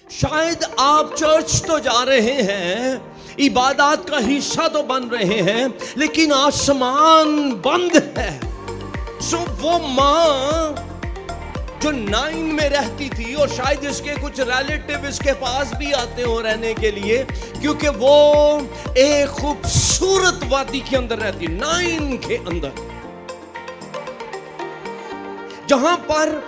شاید آپ چرچ تو جا رہے ہیں, عبادات کا حصہ تو بن رہے ہیں, لیکن آسمان بند ہے. سو وہ ماں جو 9 میں رہتی تھی, اور شاید اس کے کچھ ریلیٹیو اس کے پاس بھی آتے ہوں رہنے کے لیے, کیونکہ وہ ایک خوبصورت وادی کے اندر رہتی, 9 کے اندر, جہاں پر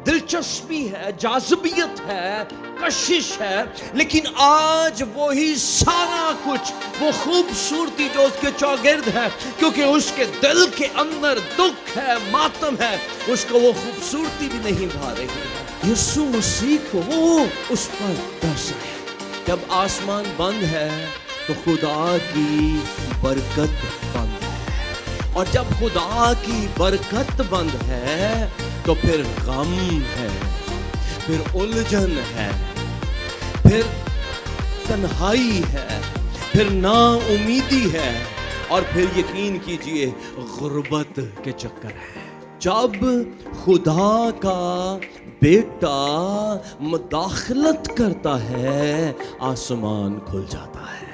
دلچسپی ہے, جاذبیت ہے, کشش ہے, لیکن آج وہی سارا کچھ, وہ خوبصورتی جو اس کے چوگرد ہے, کیونکہ اس کے دل کے اندر دکھ ہے, ماتم ہے, اس کو وہ خوبصورتی بھی نہیں بھا رہی ہے. یسوع مسیح کو وہ اس پر ترس ہے. جب آسمان بند ہے تو خدا کی برکت بند ہے, اور جب خدا کی برکت بند ہے تو پھر غم ہے, پھر الجھن ہے, پھر تنہائی ہے, پھر نا امیدی ہے, اور پھر یقین کیجئے غربت کے چکر ہے. جب خدا کا بیٹا مداخلت کرتا ہے, آسمان کھل جاتا ہے.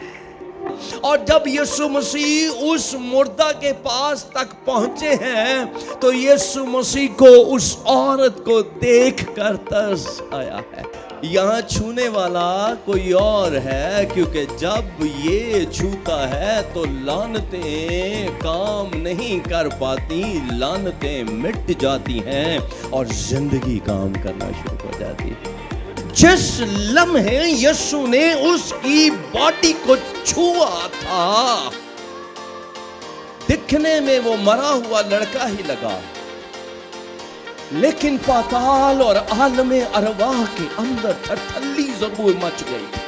اور جب یسوع مسیح اس مردہ کے پاس تک پہنچے ہیں تو یسوع مسیح کو اس عورت کو دیکھ کر ترس آیا ہے. یہاں چھونے والا کوئی اور ہے, کیونکہ جب یہ چھوتا ہے تو لعنتیں کام نہیں کر پاتی, لعنتیں مٹ جاتی ہیں اور زندگی کام کرنا شروع ہو جاتی ہے. جس لمحے یسوع نے اس کی باڈی کو چھوا تھا, دکھنے میں وہ مرا ہوا لڑکا ہی لگا, لیکن پاتال اور عالم ارواح کے اندر تھرتھلی ضرور مچ گئی تھی.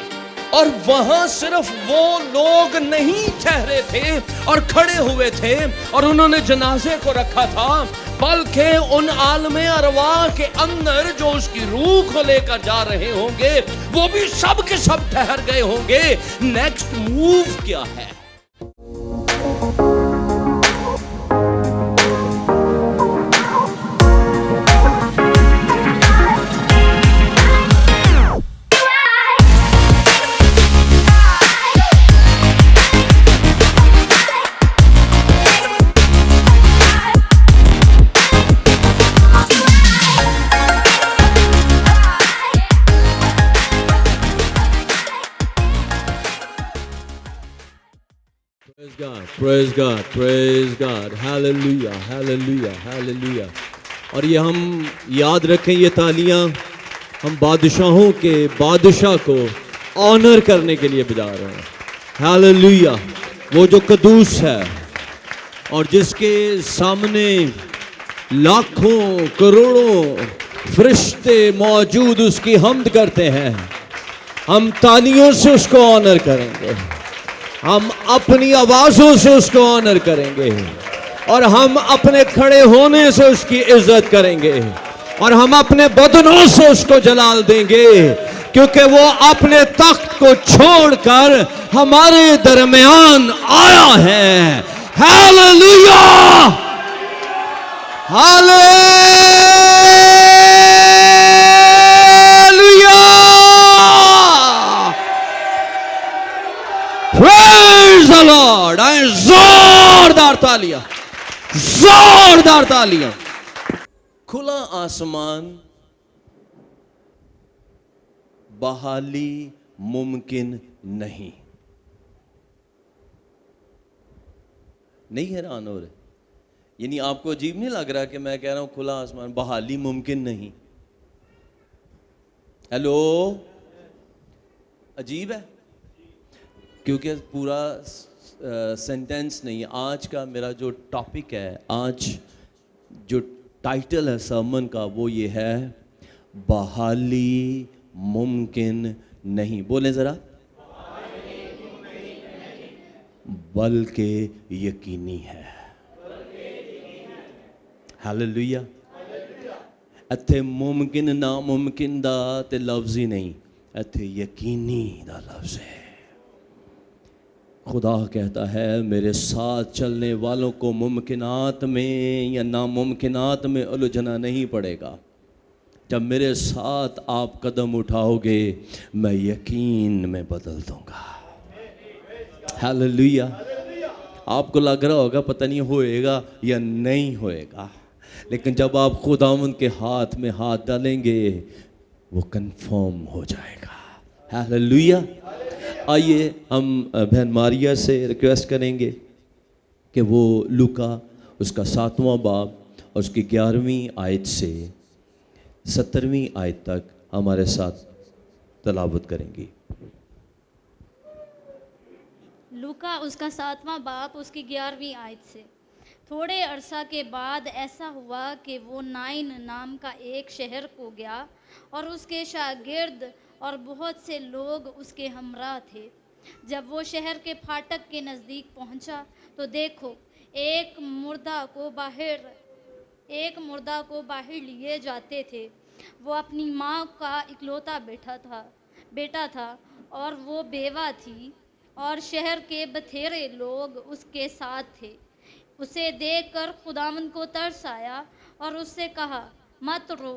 اور وہاں صرف وہ لوگ نہیں ٹھہرے تھے اور کھڑے ہوئے تھے اور انہوں نے جنازے کو رکھا تھا, بلکہ ان عالم ارواح کے اندر جو اس کی روح کو لے کر جا رہے ہوں گے, وہ بھی سب کے سب ٹھہر گئے ہوں گے. نیکسٹ موو کیا ہے؟ Praise God, praise God, hallelujah, hallelujah, hallelujah. اور یہ ہم یاد رکھیں, یہ تالیاں ہم بادشاہوں کے بادشاہ کو آنر کرنے کے لیے بجا رہے ہیں. hallelujah. وہ جو قدوس ہے اور جس کے سامنے لاکھوں کروڑوں فرشتے موجود اس کی حمد کرتے ہیں, ہم تالیوں سے اس کو آنر کریں گے, ہم اپنی آوازوں سے اس کو آنر کریں گے, اور ہم اپنے کھڑے ہونے سے اس کی عزت کریں گے, اور ہم اپنے بدنوں سے اس کو جلال دیں گے, کیونکہ وہ اپنے تخت کو چھوڑ کر ہمارے درمیان آیا ہے. Hallelujah, hallelujah. Praise the Lord. زوردار تالیاں, زوردار تالیاں. کھلا آسمان, بحالی ممکن نہیں. نہیں حیران ہو رہے؟ یعنی آپ کو عجیب نہیں لگ رہا کہ میں کہہ رہا ہوں کھلا آسمان, بحالی ممکن نہیں؟ ہیلو, عجیب ہے, کیونکہ پورا سینٹینس نہیں. آج کا میرا جو ٹاپک ہے, آج جو ٹائٹل ہے سرمن کا, وہ یہ ہے بحالی ممکن نہیں. بولیں ذرا, بلکہ یقینی ہے. ہاللویا. اتھے ممکن ناممکن دا تے لفظ ہی نہیں, اتھے یقینی دا لفظ ہے. خدا کہتا ہے میرے ساتھ چلنے والوں کو ممکنات میں یا ناممکنات میں الجھنا نہیں پڑے گا. جب میرے ساتھ آپ قدم اٹھاؤ گے میں یقین میں بدل دوں گا. ہیلیلویا. آپ کو لگ رہا ہوگا پتہ نہیں ہوئے گا یا نہیں ہوئے گا، لیکن جب آپ خداوند کے ہاتھ میں ہاتھ ڈالیں گے وہ کنفرم ہو جائے گا. ہیلیلویا. آئیے ہم بہن ماریا سے ریکویسٹ کریں گے کہ وہ لوکا اس کا 7واں باب اور اس کی 11ویں آیت سے 17ویں آیت تک ہمارے ساتھ تلاوت کریں گی. لوکا اس کا 7واں باب اس کی 11ویں آیت سے. تھوڑے عرصہ کے بعد ایسا ہوا کہ وہ نائن نام کا ایک شہر کو گیا اور اس کے شاگرد اور بہت سے لوگ اس کے ہمراہ تھے. جب وہ شہر کے پھاٹک کے نزدیک پہنچا تو دیکھو ایک مردہ کو باہر لیے جاتے تھے. وہ اپنی ماں کا اکلوتا بیٹا تھا اور وہ بیوہ تھی اور شہر کے بتھیرے لوگ اس کے ساتھ تھے. اسے دیکھ کر خداوند کو ترس آیا اور اس سے کہا مت رو.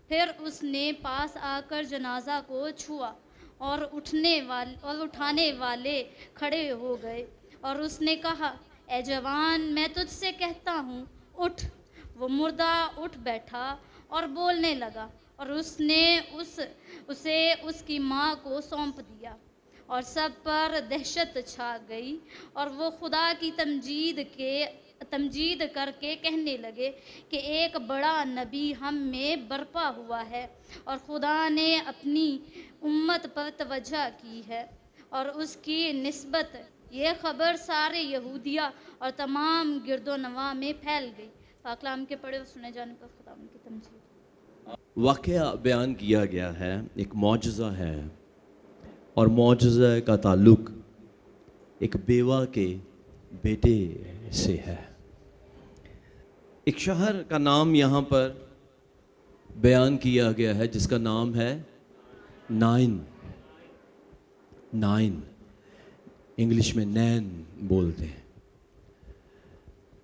پھر اس نے پاس آ کر جنازہ کو چھوا اور اٹھانے والے کھڑے ہو گئے اور اس نے کہا اے جوان میں تجھ سے کہتا ہوں اٹھ. وہ مردہ اٹھ بیٹھا اور بولنے لگا اور اس نے اسے اس کی ماں کو سونپ دیا. اور سب پر دہشت چھا گئی اور وہ خدا کی تمجید کر کے کہنے لگے کہ ایک بڑا نبی ہم میں برپا ہوا ہے اور خدا نے اپنی امت پر توجہ کی ہے. اور اس کی نسبت یہ خبر سارے یہودیہ اور تمام گرد و نواح میں پھیل گئی. پاکلام کے پڑھے اور سنے جانے پر خدا ان کی تمجید. واقعہ بیان کیا گیا ہے، ایک معجزہ ہے، اور معجزہ کا تعلق ایک بیوہ کے بیٹے سے ہے. ایک شہر کا نام یہاں پر بیان کیا گیا ہے جس کا نام ہے نائن. انگلش میں نین بولتے ہیں،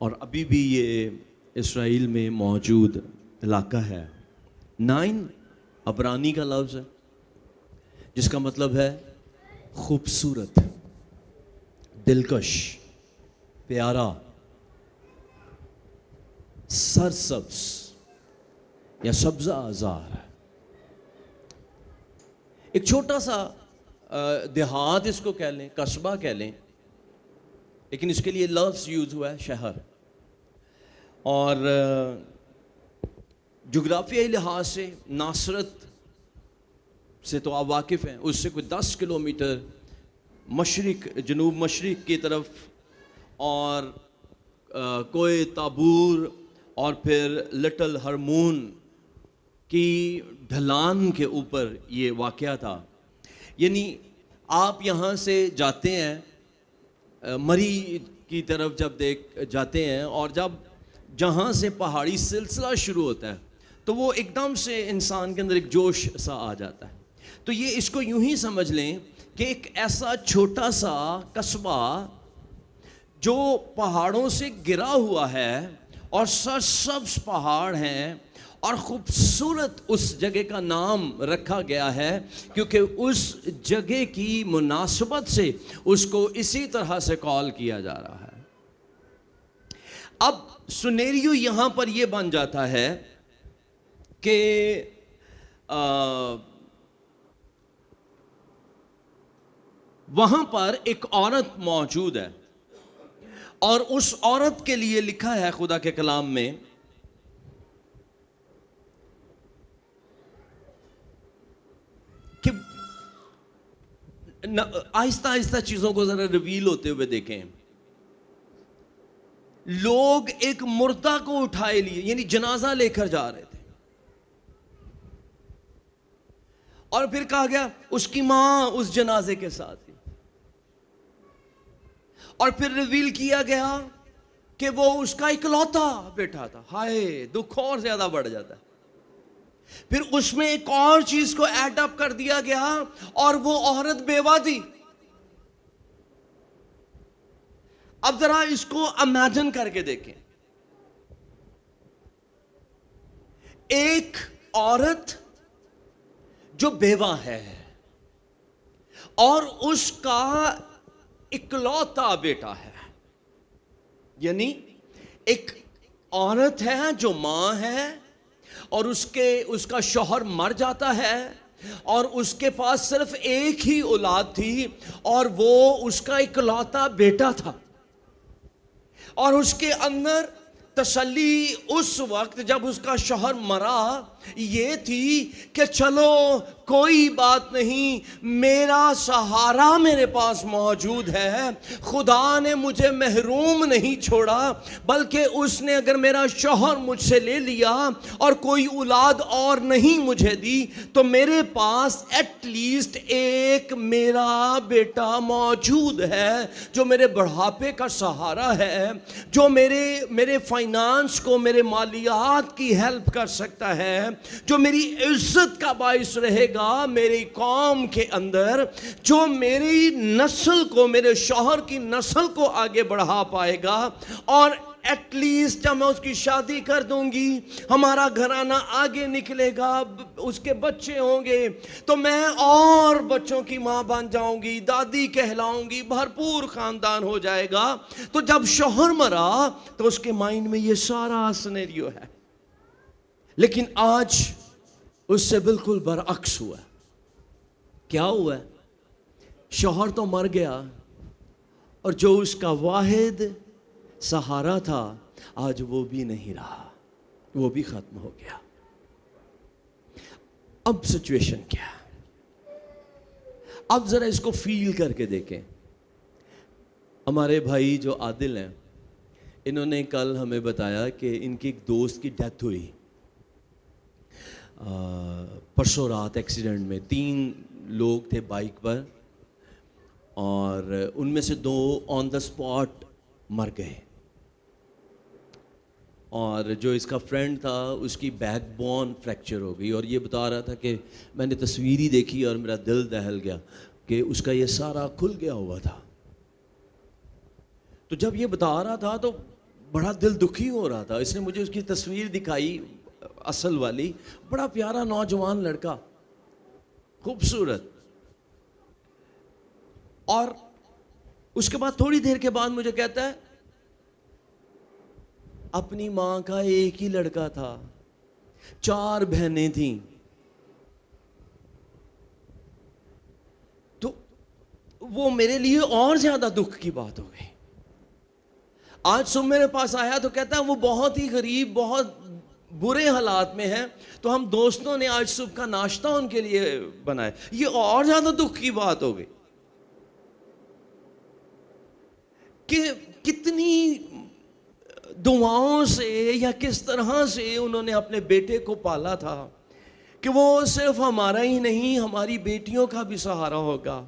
اور ابھی بھی یہ اسرائیل میں موجود علاقہ ہے. نائن عبرانی کا لفظ ہے جس کا مطلب ہے خوبصورت، دلکش، پیارا، سرسبز یا سبزہ زار. ایک چھوٹا سا دیہات اس کو کہہ لیں، قصبہ کہہ لیں، لیکن اس کے لیے لفظ یوز ہوا ہے شہر. اور جغرافیائی لحاظ سے ناصرت سے تو آپ واقف ہیں، اس سے کوئی 10 کلومیٹر جنوب مشرق کی طرف، اور کوہ تابور اور پھر لٹل ہرمون کی ڈھلان کے اوپر یہ واقعہ تھا. یعنی آپ یہاں سے جاتے ہیں مری کی طرف جب جاتے ہیں، اور جہاں سے پہاڑی سلسلہ شروع ہوتا ہے تو وہ ایک دم سے انسان کے اندر ایک جوش سا آ جاتا ہے. تو یہ اس کو یوں ہی سمجھ لیں کہ ایک ایسا چھوٹا سا قصبہ جو پہاڑوں سے گرا ہوا ہے اور سرسبز پہاڑ ہیں، اور خوبصورت اس جگہ کا نام رکھا گیا ہے کیونکہ اس جگہ کی مناسبت سے اس کو اسی طرح سے کال کیا جا رہا ہے. اب سنیریو یہاں پر یہ بن جاتا ہے کہ وہاں پر ایک عورت موجود ہے، اور اس عورت کے لیے لکھا ہے خدا کے کلام میں کہ آہستہ آہستہ چیزوں کو ذرا ریویل ہوتے ہوئے دیکھیں. لوگ ایک مردہ کو اٹھائے لیے، یعنی جنازہ لے کر جا رہے تھے، اور پھر کہا گیا اس کی ماں اس جنازے کے ساتھ تھی، اور پھر ریویل کیا گیا کہ وہ اس کا اکلوتا بیٹا تھا. ہائے، دکھ اور زیادہ بڑھ جاتا ہے. پھر اس میں ایک اور چیز کو ایڈ اپ کر دیا گیا، اور وہ عورت بیوہ تھی. اب ذرا اس کو امیجن کر کے دیکھیں، ایک عورت جو بیوہ ہے اور اس کا اکلوتا بیٹا ہے، یعنی ایک عورت ہے جو ماں ہے اور اس کا شوہر مر جاتا ہے اور اس کے پاس صرف ایک ہی اولاد تھی اور وہ اس کا اکلوتا بیٹا تھا، اور اس کے اندر تسلی اس وقت جب اس کا شوہر مرا یہ تھی کہ چلو کوئی بات نہیں، میرا سہارا میرے پاس موجود ہے، خدا نے مجھے محروم نہیں چھوڑا، بلکہ اس نے اگر میرا شوہر مجھ سے لے لیا اور کوئی اولاد اور نہیں مجھے دی تو میرے پاس ایٹ لیسٹ ایک میرا بیٹا موجود ہے جو میرے بڑھاپے کا سہارا ہے، جو میرے فائنانس کو، میرے مالیات کی ہیلپ کر سکتا ہے، جو میری عزت کا باعث رہے گا میری قوم کے اندر، جو میری نسل کو، میرے شوہر کی نسل کو آگے بڑھا پائے گا، اور ایٹ لیسٹ جب میں اس کی شادی کر دوں گی ہمارا گھرانہ آگے نکلے گا، اس کے بچے ہوں گے تو میں اور بچوں کی ماں بن جاؤں گی، دادی کہلاؤں گی، بھرپور خاندان ہو جائے گا۔ تو جب شوہر مرا تو اس کے مائنڈ میں یہ سارا سینیریو ہے، لیکن آج اس سے بالکل برعکس ہوا۔ کیا ہوا؟ شوہر تو مر گیا اور جو اس کا واحد سہارا تھا آج وہ بھی نہیں رہا، وہ بھی ختم ہو گیا۔ اب سچویشن کیا ہے؟ اب ذرا اس کو فیل کر کے دیکھیں۔ ہمارے بھائی جو عادل ہیں انہوں نے کل ہمیں بتایا کہ ان کی ایک دوست کی ڈیتھ ہوئی پرسوں رات ایکسیڈنٹ میں۔ 3 لوگ تھے بائک پر اور ان میں سے 2 آن دا اسپاٹ مر گئے، اور جو اس کا فرینڈ تھا اس کی بیک بون فریکچر ہو گئی، اور یہ بتا رہا تھا کہ میں نے تصویر ہی دیکھی اور میرا دل دہل گیا کہ اس کا یہ سارا کھل گیا ہوا تھا۔ تو جب یہ بتا رہا تھا تو بڑا دل دکھی ہو رہا تھا۔ اس نے مجھے اس کی تصویر دکھائی اصل والی، بڑا پیارا نوجوان لڑکا، خوبصورت، اور اس کے بعد تھوڑی دیر کے بعد مجھے کہتا ہے اپنی ماں کا ایک ہی لڑکا تھا، 4 بہنیں تھیں، تو وہ میرے لیے اور زیادہ دکھ کی بات ہو گئی۔ آج صبح میرے پاس آیا تو کہتا ہے وہ بہت ہی غریب، بہت برے حالات میں ہیں، تو ہم دوستوں نے آج صبح کا ناشتہ ان کے لیے بنایا۔ یہ اور زیادہ دکھ کی بات ہو گئی کہ کتنی دعاؤں سے یا کس طرح سے انہوں نے اپنے بیٹے کو پالا تھا کہ وہ صرف ہمارا ہی نہیں ہماری بیٹیوں کا بھی سہارا ہوگا۔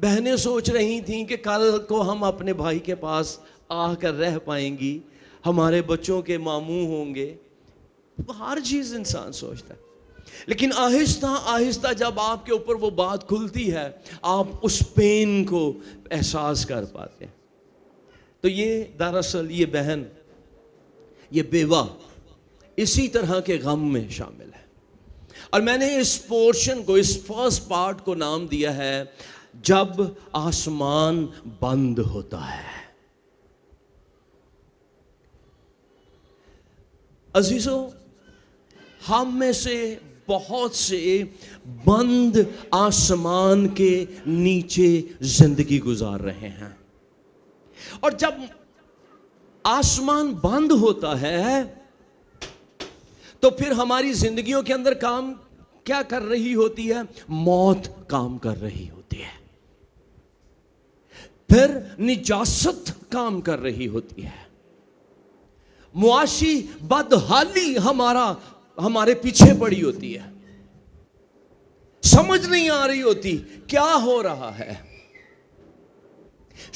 بہنیں سوچ رہی تھیں کہ کل کو ہم اپنے بھائی کے پاس آ کر رہ پائیں گی، ہمارے بچوں کے ماموں ہوں گے، ہر چیز انسان سوچتا ہے، لیکن آہستہ آہستہ جب آپ کے اوپر وہ بات کھلتی ہے آپ اس پین کو احساس کر پاتے ہیں۔ تو یہ دراصل یہ بہن، یہ بیوہ اسی طرح کے غم میں شامل ہے، اور میں نے اس پورشن کو، اس فرسٹ پارٹ کو نام دیا ہے جب آسمان بند ہوتا ہے۔ عزیزو، ہم میں سے بہت سے بند آسمان کے نیچے زندگی گزار رہے ہیں، اور جب آسمان بند ہوتا ہے تو پھر ہماری زندگیوں کے اندر کام کیا کر رہی ہوتی ہے؟ موت کام کر رہی ہوتی ہے، پھر نجاست کام کر رہی ہوتی ہے، معاشی بدحالی ہمارے پیچھے پڑی ہوتی ہے، سمجھ نہیں آ رہی ہوتی کیا ہو رہا ہے۔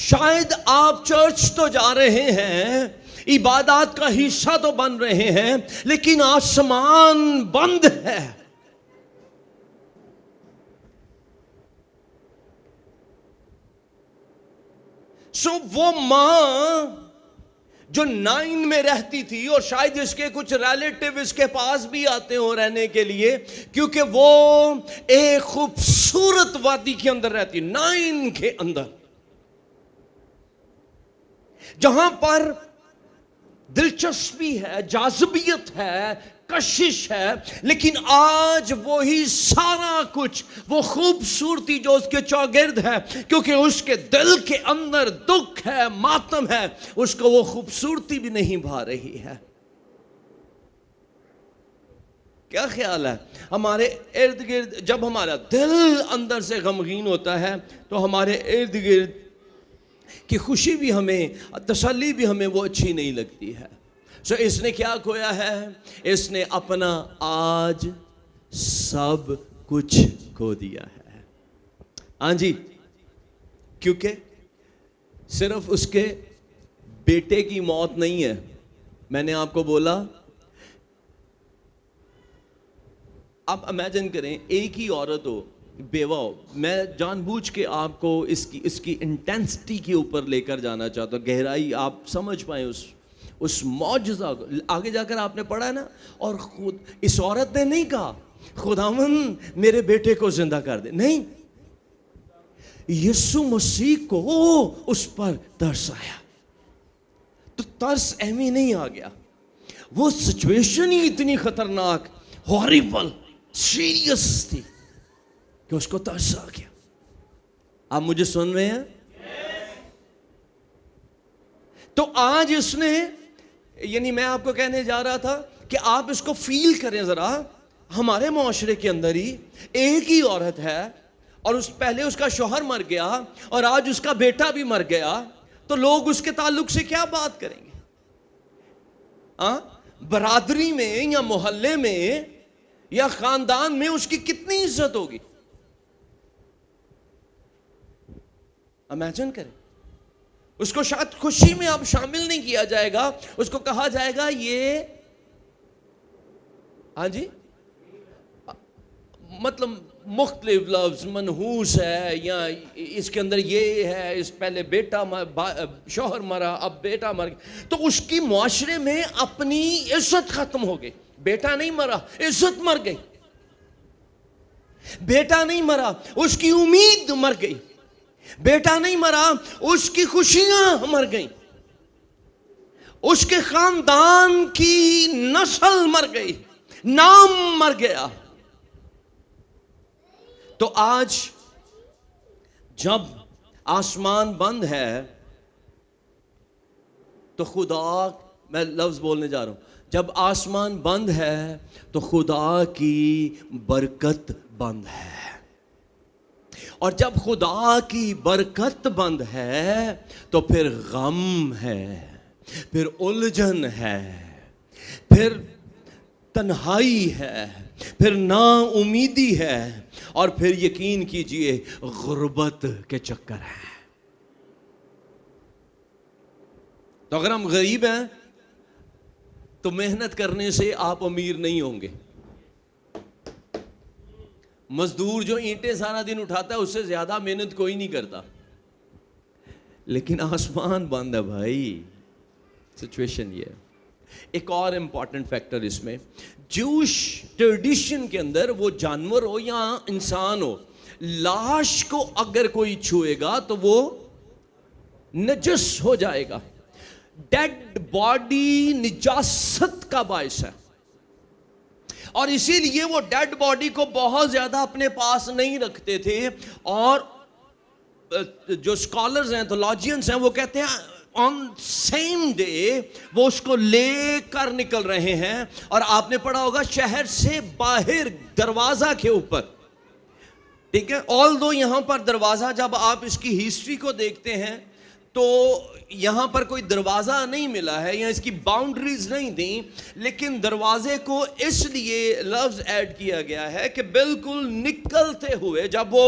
شاید آپ چرچ تو جا رہے ہیں، عبادات کا حصہ تو بن رہے ہیں، لیکن آسمان بند ہے۔ سو وہ ماں جو 9 میں رہتی تھی، اور شاید اس کے کچھ ریلیٹیو اس کے پاس بھی آتے ہوں رہنے کے لیے، کیونکہ وہ ایک خوبصورت وادی کے اندر رہتی، 9 کے اندر، جہاں پر دلچسپی ہے، جاذبیت ہے، کشش ہے، لیکن آج وہی سارا کچھ، وہ خوبصورتی جو اس کے چوگرد ہے، کیونکہ اس کے دل کے اندر دکھ ہے، ماتم ہے، اس کو وہ خوبصورتی بھی نہیں بھا رہی ہے۔ کیا خیال ہے؟ ہمارے ارد گرد جب ہمارا دل اندر سے غمگین ہوتا ہے تو ہمارے ارد گرد کی خوشی بھی ہمیں، تسلی بھی ہمیں وہ اچھی نہیں لگتی ہے۔ سو اس نے کیا کھویا ہے؟ اس نے اپنا آج سب کچھ کھو دیا ہے۔ ہاں جی، کیونکہ صرف اس کے بیٹے کی موت نہیں ہے۔ میں نے آپ کو بولا، آپ امیجن کریں ایک ہی عورت ہو، بیوہ ہو۔ میں جان بوجھ کے آپ کو اس کی انٹینسٹی کے اوپر لے کر جانا چاہتا ہوں، گہرائی آپ سمجھ پائیں اس معجزہ کو۔ آگے جا کر آپ نے پڑھا ہے نا، اور خود اس عورت نے نہیں کہا خداوند میرے بیٹے کو زندہ کر دے، نہیں، یسوع مسیح کو اس پر ترس آیا، تو ترس اہمی نہیں آ گیا، وہ سچویشن ہی اتنی خطرناک، ہاریبل، سیریس تھی کہ اس کو ترس آ گیا۔ آپ مجھے سن رہے ہیں؟ تو آج اس نے، یعنی میں آپ کو کہنے جا رہا تھا کہ آپ اس کو فیل کریں ذرا، ہمارے معاشرے کے اندر ہی ایک ہی عورت ہے، اور پہلے اس کا شوہر مر گیا اور آج اس کا بیٹا بھی مر گیا، تو لوگ اس کے تعلق سے کیا بات کریں گے؟ برادری میں یا محلے میں یا خاندان میں اس کی کتنی عزت ہوگی؟ امیجن کریں، اس کو شاید خوشی میں اب شامل نہیں کیا جائے گا، اس کو کہا جائے گا یہ، ہاں جی، مطلب مختلف لفظ، منحوس ہے، یا اس کے اندر یہ ہے، اس پہلے بیٹا شوہر مرا، اب بیٹا مر گیا، تو اس کی معاشرے میں اپنی عزت ختم ہو گئی۔ بیٹا نہیں مرا، عزت مر گئی، بیٹا نہیں مرا، اس کی امید مر گئی، بیٹا نہیں مرا، اس کی خوشیاں مر گئیں، اس کے خاندان کی نسل مر گئی، نام مر گیا۔ تو آج جب آسمان بند ہے تو خدا، میں لفظ بولنے جا رہا ہوں، جب آسمان بند ہے تو خدا کی برکت بند ہے، اور جب خدا کی برکت بند ہے تو پھر غم ہے، پھر الجھن ہے، پھر تنہائی ہے، پھر نا امیدی ہے، اور پھر یقین کیجئے غربت کے چکر ہیں۔ تو اگر ہم غریب ہیں تو محنت کرنے سے آپ امیر نہیں ہوں گے۔ مزدور جو اینٹیں سارا دن اٹھاتا ہے اس سے زیادہ محنت کوئی نہیں کرتا، لیکن آسمان بند ہے بھائی، سچویشن یہ ہے۔ ایک اور امپورٹنٹ فیکٹر اس میں، جوش ٹریڈیشن کے اندر، وہ جانور ہو یا انسان ہو، لاش کو اگر کوئی چھوئے گا تو وہ نجس ہو جائے گا۔ ڈیڈ باڈی نجاست کا باعث ہے، اور اسی لیے وہ ڈیڈ باڈی کو بہت زیادہ اپنے پاس نہیں رکھتے تھے، اور جو اسکالرز ہیں، تھولوجینز ہیں، وہ کہتے ہیں آن سیم ڈے وہ اس کو لے کر نکل رہے ہیں، اور آپ نے پڑھا ہوگا شہر سے باہر دروازہ کے اوپر، ٹھیک ہے، آلدو یہاں پر دروازہ، جب آپ اس کی ہسٹری کو دیکھتے ہیں تو یہاں پر کوئی دروازہ نہیں ملا ہے، یا اس کی باؤنڈریز نہیں تھیں، لیکن دروازے کو اس لیے لفظ ایڈ کیا گیا ہے کہ بالکل نکلتے ہوئے جب وہ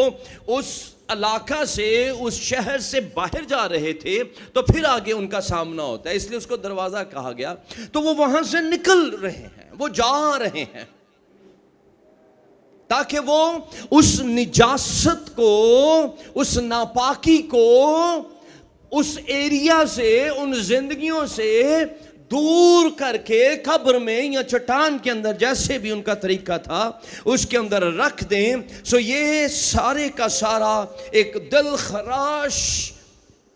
اس علاقہ سے، اس شہر سے باہر جا رہے تھے تو پھر آگے ان کا سامنا ہوتا ہے، اس لیے اس کو دروازہ کہا گیا۔ تو وہ وہاں سے نکل رہے ہیں، وہ جا رہے ہیں، تاکہ وہ اس نجاست کو، اس ناپاکی کو اس ایریا سے, ان زندگیوں سے دور کر کے قبر میں یا چٹان کے اندر, جیسے بھی ان کا طریقہ تھا, اس کے اندر رکھ دیں. سو یہ سارے کا سارا ایک دل خراش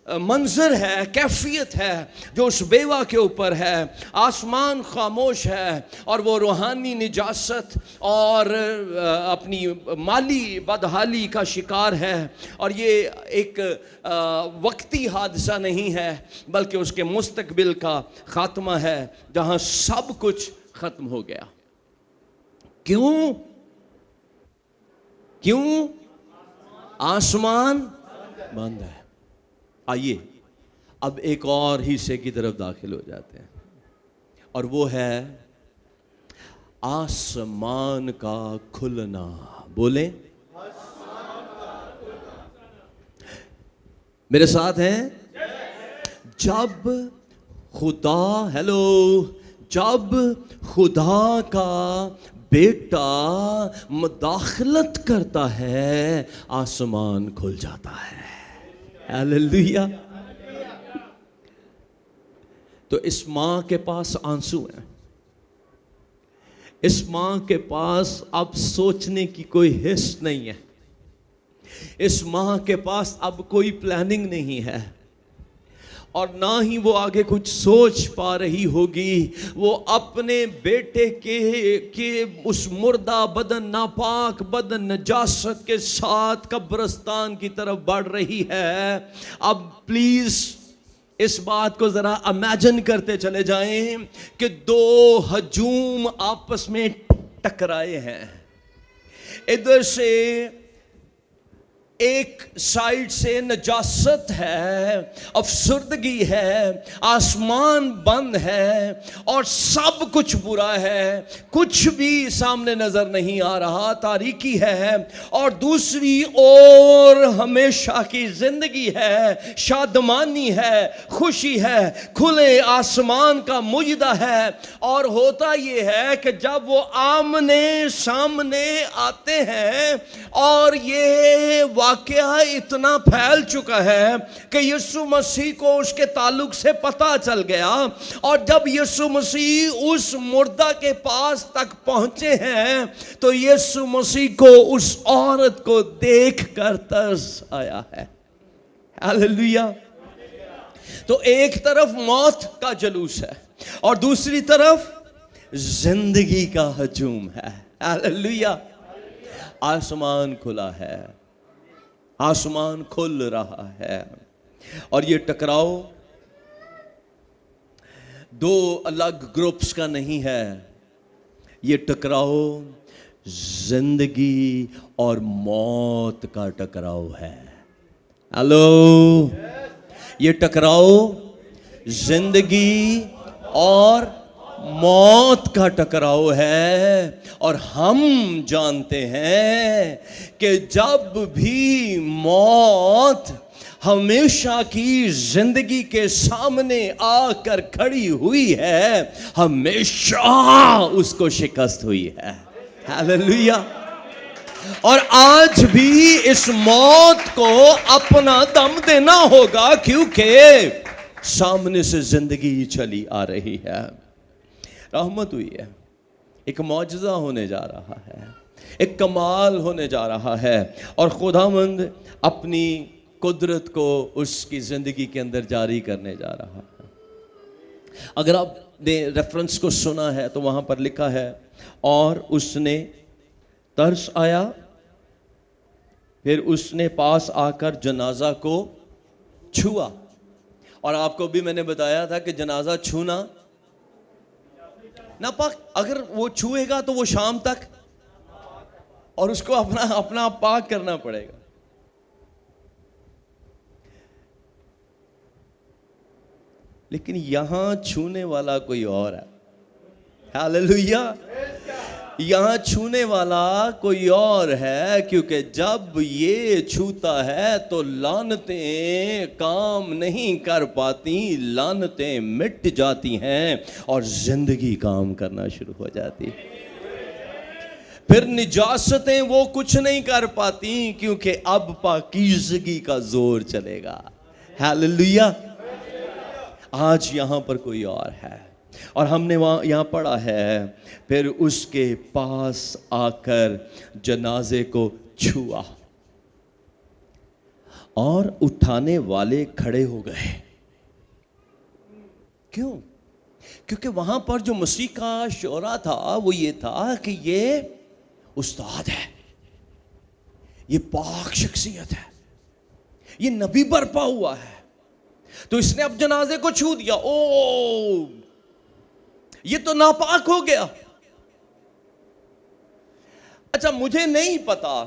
منظر ہے, کیفیت ہے جو اس بیوہ کے اوپر ہے. آسمان خاموش ہے اور وہ روحانی نجاست اور اپنی مالی بدحالی کا شکار ہے. اور یہ ایک وقتی حادثہ نہیں ہے بلکہ اس کے مستقبل کا خاتمہ ہے جہاں سب کچھ ختم ہو گیا. کیوں آسمان بند ہے. آئیے اب ایک اور حصے کی طرف داخل ہو جاتے ہیں, اور وہ ہے آسمان کا کھلنا. بولیں میرے ساتھ ہیں. جب خدا کا بیٹا مداخلت کرتا ہے آسمان کھل جاتا ہے. ہاللیلویہ. تو اس ماں کے پاس آنسو ہیں, اس ماں کے پاس اب سوچنے کی کوئی حس نہیں ہے, اس ماں کے پاس اب کوئی پلاننگ نہیں ہے, اور نہ ہی وہ آگے کچھ سوچ پا رہی ہوگی. وہ اپنے بیٹے کے اس مردہ بدن, ناپاک بدن, نجاست کے ساتھ قبرستان کی طرف بڑھ رہی ہے. اب پلیز اس بات کو ذرا امیجن کرتے چلے جائیں کہ دو ہجوم آپس میں ٹکرائے ہیں. ادھر سے ایک سائیڈ سے نجاست ہے, افسردگی ہے, آسمان بند ہے اور سب کچھ برا ہے, کچھ بھی سامنے نظر نہیں آ رہا, تاریکی ہے. اور دوسری اور ہمیشہ کی زندگی ہے, شادمانی ہے, خوشی ہے, کھلے آسمان کا مجدہ ہے. اور ہوتا یہ ہے کہ جب وہ آمنے سامنے آتے ہیں اور یہ واقعہ اتنا پھیل چکا ہے کہ یسوع مسیح کو اس کے تعلق سے پتہ چل گیا, اور جب یسوع مسیح اس مردہ کے پاس تک پہنچے ہیں تو یسوع مسیح کو اس عورت کو دیکھ کر ترس آیا ہے. ہاللیلویہ. تو ایک طرف موت کا جلوس ہے اور دوسری طرف زندگی کا ہجوم ہے. ہاللیلویہ. آسمان کھلا ہے, آسمان کھل رہا ہے, اور یہ ٹکراؤ دو الگ گروپس کا نہیں ہے, یہ ٹکراؤ زندگی اور موت کا ٹکراؤ ہے. ہلو. یہ ٹکراؤ زندگی اور موت کا ٹکراؤ ہے. اور ہم جانتے ہیں کہ جب بھی موت ہمیشہ کی زندگی کے سامنے آ کر کھڑی ہوئی ہے, ہمیشہ اس کو شکست ہوئی ہے. ہاللیلویہ. اور آج بھی اس موت کو اپنا دم دینا ہوگا, کیونکہ سامنے سے زندگی چلی آ رہی ہے. رحمت ہوئی ہے, ایک معجزہ ہونے جا رہا ہے, ایک کمال ہونے جا رہا ہے, اور خداوند اپنی قدرت کو اس کی زندگی کے اندر جاری کرنے جا رہا ہے. اگر آپ نے ریفرنس کو سنا ہے تو وہاں پر لکھا ہے, اور اس نے ترس آیا, پھر اس نے پاس آ کر جنازہ کو چھوا. اور آپ کو بھی میں نے بتایا تھا کہ جنازہ چھونا ناپاک, اگر وہ چھوئے گا تو وہ شام تک, اور اس کو اپنا پاک کرنا پڑے گا. لیکن یہاں چھونے والا کوئی اور ہے. ہاللیلویہ. یہاں چھونے والا کوئی اور ہے, کیونکہ جب یہ چھوتا ہے تو لعنتیں کام نہیں کر پاتی, لعنتیں مٹ جاتی ہیں اور زندگی کام کرنا شروع ہو جاتی. پھر نجاستیں وہ کچھ نہیں کر پاتی, کیونکہ اب پاکیزگی کا زور چلے گا. ہاللیلویا. آج یہاں پر کوئی اور ہے, اور ہم نے یہاں پڑھا ہے, پھر اس کے پاس آ کر جنازے کو چھوا اور اٹھانے والے کھڑے ہو گئے. کیوں؟ کیونکہ وہاں پر جو مسیح کا شعرا تھا وہ یہ تھا کہ یہ استاد ہے, یہ پاک شخصیت ہے, یہ نبی برپا ہوا ہے. تو اس نے اب جنازے کو چھو دیا. او یہ تو ناپاک ہو گیا. اچھا مجھے نہیں پتا,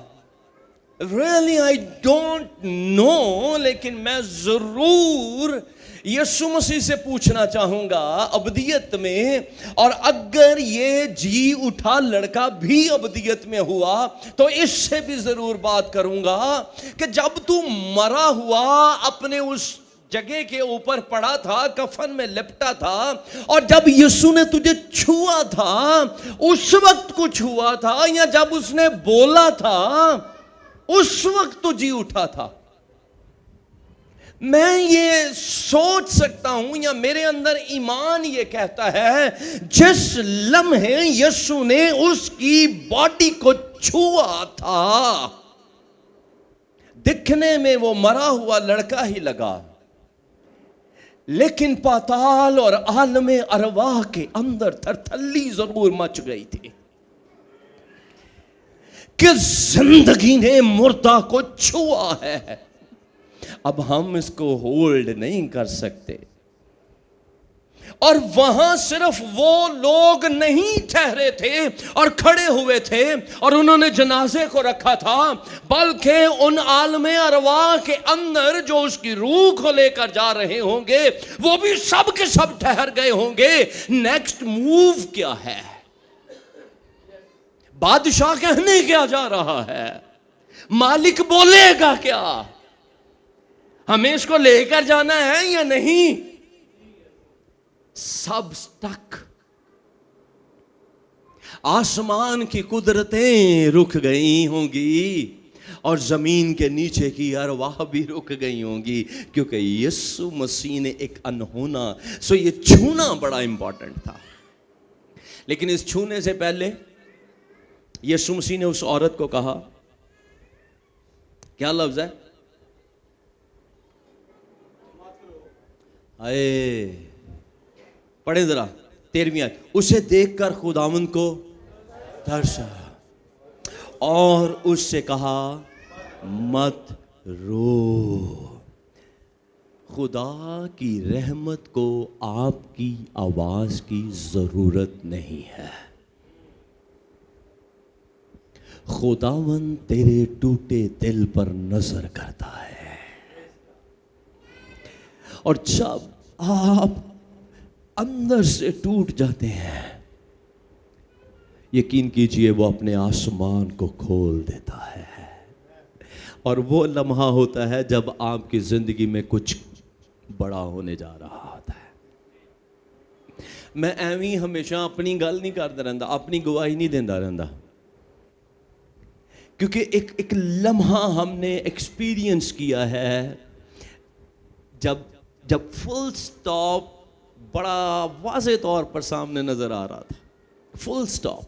really I don't know, لیکن میں ضرور یسوع مسیح سے پوچھنا چاہوں گا ابدیت میں, اور اگر یہ جی اٹھا لڑکا بھی ابدیت میں ہوا تو اس سے بھی ضرور بات کروں گا کہ جب تو مرا ہوا اپنے اس جگہ کے اوپر پڑا تھا, کفن میں لپٹا تھا, اور جب یسوع نے تجھے چھوا تھا اس وقت کچھ ہوا تھا, یا جب اس نے بولا تھا اس وقت تو جی اٹھا تھا. میں یہ سوچ سکتا ہوں, یا میرے اندر ایمان یہ کہتا ہے, جس لمحے یسوع نے اس کی باڈی کو چھوا تھا دکھنے میں وہ مرا ہوا لڑکا ہی لگا, لیکن پاتال اور عالم ارواح کے اندر تھرتھلی ضرور مچ گئی تھی کہ زندگی نے مردہ کو چھوا ہے. اب ہم اس کو ہولڈ نہیں کر سکتے. اور وہاں صرف وہ لوگ نہیں ٹھہرے تھے اور کھڑے ہوئے تھے اور انہوں نے جنازے کو رکھا تھا, بلکہ ان عالم ارواح کے اندر جو اس کی روح کو لے کر جا رہے ہوں گے وہ بھی سب کے سب ٹھہر گئے ہوں گے. نیکسٹ موو کیا ہے؟ بادشاہ کہنے کیا جا رہا ہے؟ مالک بولے گا کیا؟ ہمیں اس کو لے کر جانا ہے یا نہیں؟ سب سٹک. آسمان کی قدرتیں رک گئی ہوں گی اور زمین کے نیچے کی ارواح بھی رک گئی ہوں گی, کیونکہ یسوع مسیح نے ایک انہونا, سو یہ چھونا بڑا امپورٹنٹ تھا. لیکن اس چھونے سے پہلے یسوع مسیح نے اس عورت کو کہا, کیا لفظ ہے؟ اے پڑھیں ذرا 13ویں آیت. اسے دیکھ کر خداوند کو ترس اور اس سے کہا مت رو. خدا کی رحمت کو آپ کی آواز کی ضرورت نہیں ہے. خداوند تیرے ٹوٹے دل پر نظر کرتا ہے, اور جب آپ اندر سے ٹوٹ جاتے ہیں یقین کیجئے وہ اپنے آسمان کو کھول دیتا ہے, اور وہ لمحہ ہوتا ہے جب آپ کی زندگی میں کچھ بڑا ہونے جا رہا ہوتا ہے. میں ایویں ہمیشہ اپنی گل نہیں کرتا رہتا, اپنی گواہی نہیں دینا رہتا, کیونکہ ایک لمحہ ہم نے ایکسپیرینس کیا ہے جب فل سٹاپ بڑا واضح طور پر سامنے نظر آ رہا تھا, فل سٹاپ,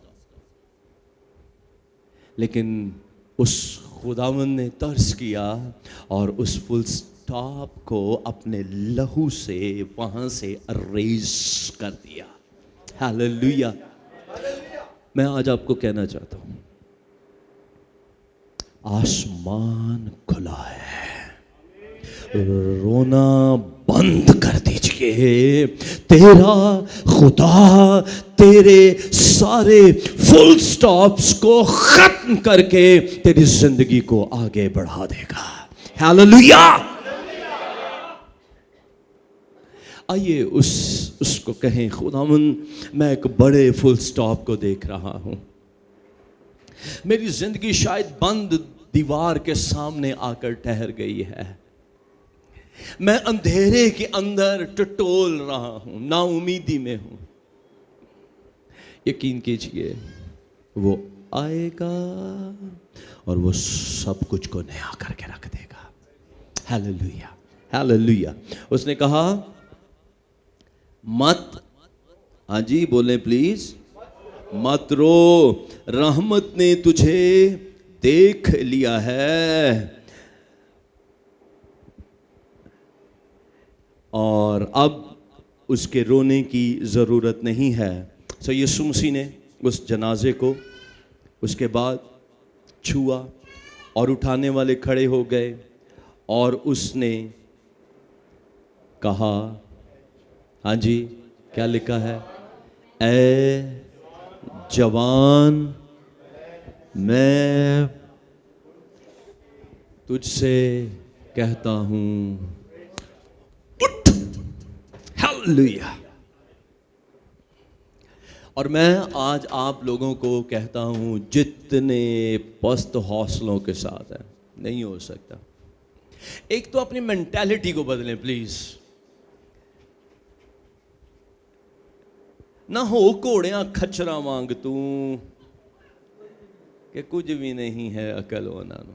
لیکن اس خداوند نے ترس کیا اور اس فل سٹاپ کو اپنے لہو سے وہاں سے اریز کر دیا. ہاللیلویا. میں آج آپ کو کہنا چاہتا ہوں آسمان کھلا ہے, رونا بند کر دیجئے. تیرا خدا تیرے سارے فل سٹاپس کو ختم کر کے تیری زندگی کو آگے بڑھا دے گا. ہاللیلویا. آئیے اس کو کہیں خداوند میں ایک بڑے فل سٹاپ کو دیکھ رہا ہوں. میری زندگی شاید بند دیوار کے سامنے آ کر ٹھہر گئی ہے. میں اندھیرے کے اندر ٹٹول رہا ہوں, نا امیدی میں ہوں. یقین کیجئے وہ آئے گا اور وہ سب کچھ کو نیا کر کے رکھ دے گا. ہاللیلویا. ہاللویہ. اس نے کہا مت، ہاں جی بولیں پلیز، مت رو، رحمت نے تجھے دیکھ لیا ہے اور اب اس کے رونے کی ضرورت نہیں ہے. سو یسوع مسیح نے اس جنازے کو اس کے بعد چھوا اور اٹھانے والے کھڑے ہو گئے اور اس نے کہا، ہاں جی کیا لکھا ہے، اے جوان میں تجھ سے کہتا ہوں اٹھ. ہاللویہ. اور میں آج آپ لوگوں کو کہتا ہوں جتنے پست حوصلوں کے ساتھ ہیں، نہیں ہو سکتا. ایک تو اپنی مینٹیلٹی کو بدلیں پلیز. نہ ہو کوڑیاں کھچرا مانگ توں کہ کچھ بھی نہیں ہے عقل ہونا نو.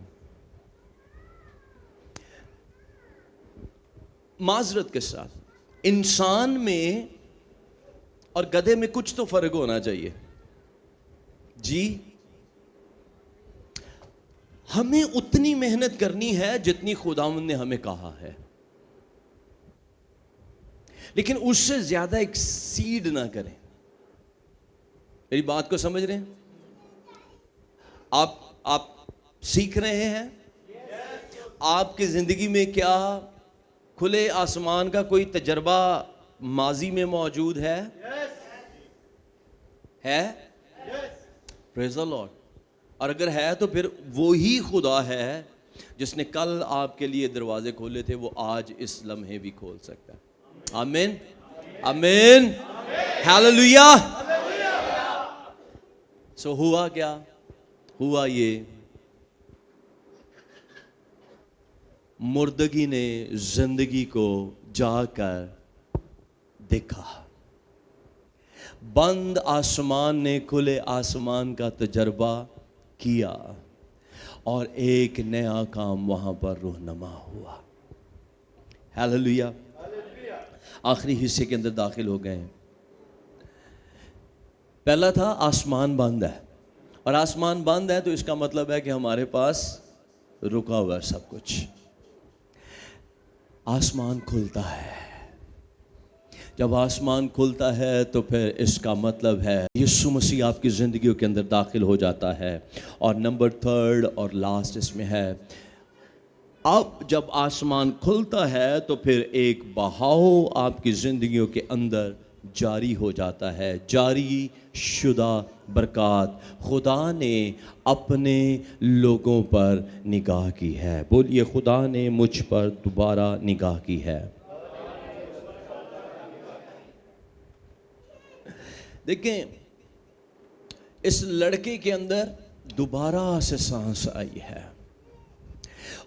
معذرت کے ساتھ انسان میں اور گدھے میں کچھ تو فرق ہونا چاہیے جی. ہمیں اتنی محنت کرنی ہے جتنی خداوند نے ہمیں کہا ہے، لیکن اس سے زیادہ ایکسیڈ نہ کریں. میری بات کو سمجھ رہے ہیں آپ سیکھ رہے ہیں. آپ کی زندگی میں کیا کھلے آسمان کا کوئی تجربہ ماضی میں موجود ہے؟ پریز دی لارڈ. اور اگر ہے تو پھر وہی خدا ہے جس نے کل آپ کے لیے دروازے کھولے تھے، وہ آج اس لمحے بھی کھول سکتا ہے. آمین آمین ہاللویہ. سو ہوا کیا؟ ہوا یہ، مردگی نے زندگی کو جا کر دیکھا. بند آسمان نے کھلے آسمان کا تجربہ کیا اور ایک نیا کام وہاں پر رونما ہوا. ہاللویہ. آخری حصے کے اندر داخل ہو گئے ہیں. پہلا تھا آسمان بند ہے، اور آسمان بند ہے تو اس کا مطلب ہے کہ ہمارے پاس رکا ہوا ہے سب کچھ. آسمان کھلتا ہے. جب آسمان کھلتا ہے تو پھر اس کا مطلب ہے یسوع مسیح آپ کی زندگیوں کے اندر داخل ہو جاتا ہے. اور نمبر 3 اور لاسٹ اس میں ہے، اب جب آسمان کھلتا ہے تو پھر ایک بہاؤ آپ کی زندگیوں کے اندر جاری ہو جاتا ہے. جاری شدہ برکات. خدا نے اپنے لوگوں پر نگاہ کی ہے. بولیے، خدا نے مجھ پر دوبارہ نگاہ کی ہے. دیکھیں، اس لڑکے کے اندر دوبارہ سے سانس آئی ہے.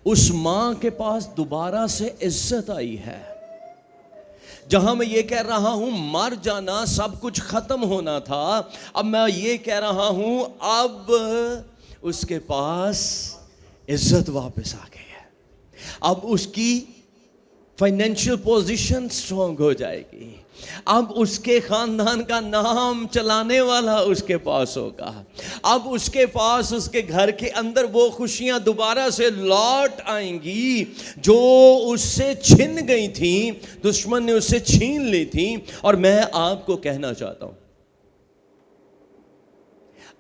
اس ماں کے پاس دوبارہ سے عزت آئی ہے. جہاں میں یہ کہہ رہا ہوں مر جانا سب کچھ ختم ہونا تھا، اب میں یہ کہہ رہا ہوں اب اس کے پاس عزت واپس آ گئی ہے. اب اس کی فائنینشیل پوزیشن سٹرونگ ہو جائے گی. اب اس کے خاندان کا نام چلانے والا اس کے پاس ہوگا. اب اس کے پاس اس کے گھر کے اندر وہ خوشیاں دوبارہ سے لوٹ آئیں گی جو اس سے چھن گئی تھیں، دشمن نے اس سے چھین لی تھیں. اور میں آپ کو کہنا چاہتا ہوں،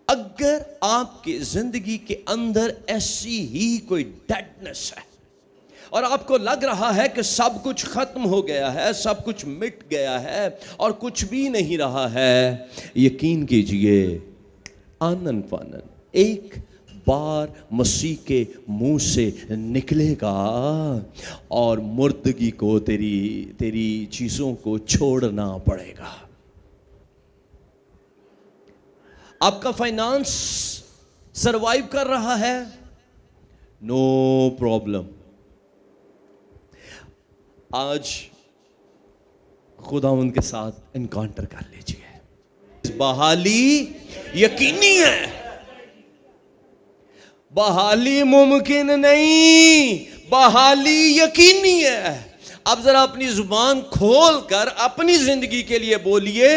اگر آپ کی زندگی کے اندر ایسی ہی کوئی ڈیڈنس ہے اور آپ کو لگ رہا ہے کہ سب کچھ ختم ہو گیا ہے، سب کچھ مٹ گیا ہے اور کچھ بھی نہیں رہا ہے، یقین کیجئے آنن فانن ایک بار مسیح کے منہ سے نکلے گا اور مردگی کو تیری چیزوں کو چھوڑنا پڑے گا. آپ کا فائنانس سروائیو کر رہا ہے، نو پرابلم. آج خداوند کے ساتھ انکاؤنٹر کر لیجئے. بحالی یقینی ہے، بحالی ممکن نہیں، بحالی یقینی ہے. اب ذرا اپنی زبان کھول کر اپنی زندگی کے لیے بولیے,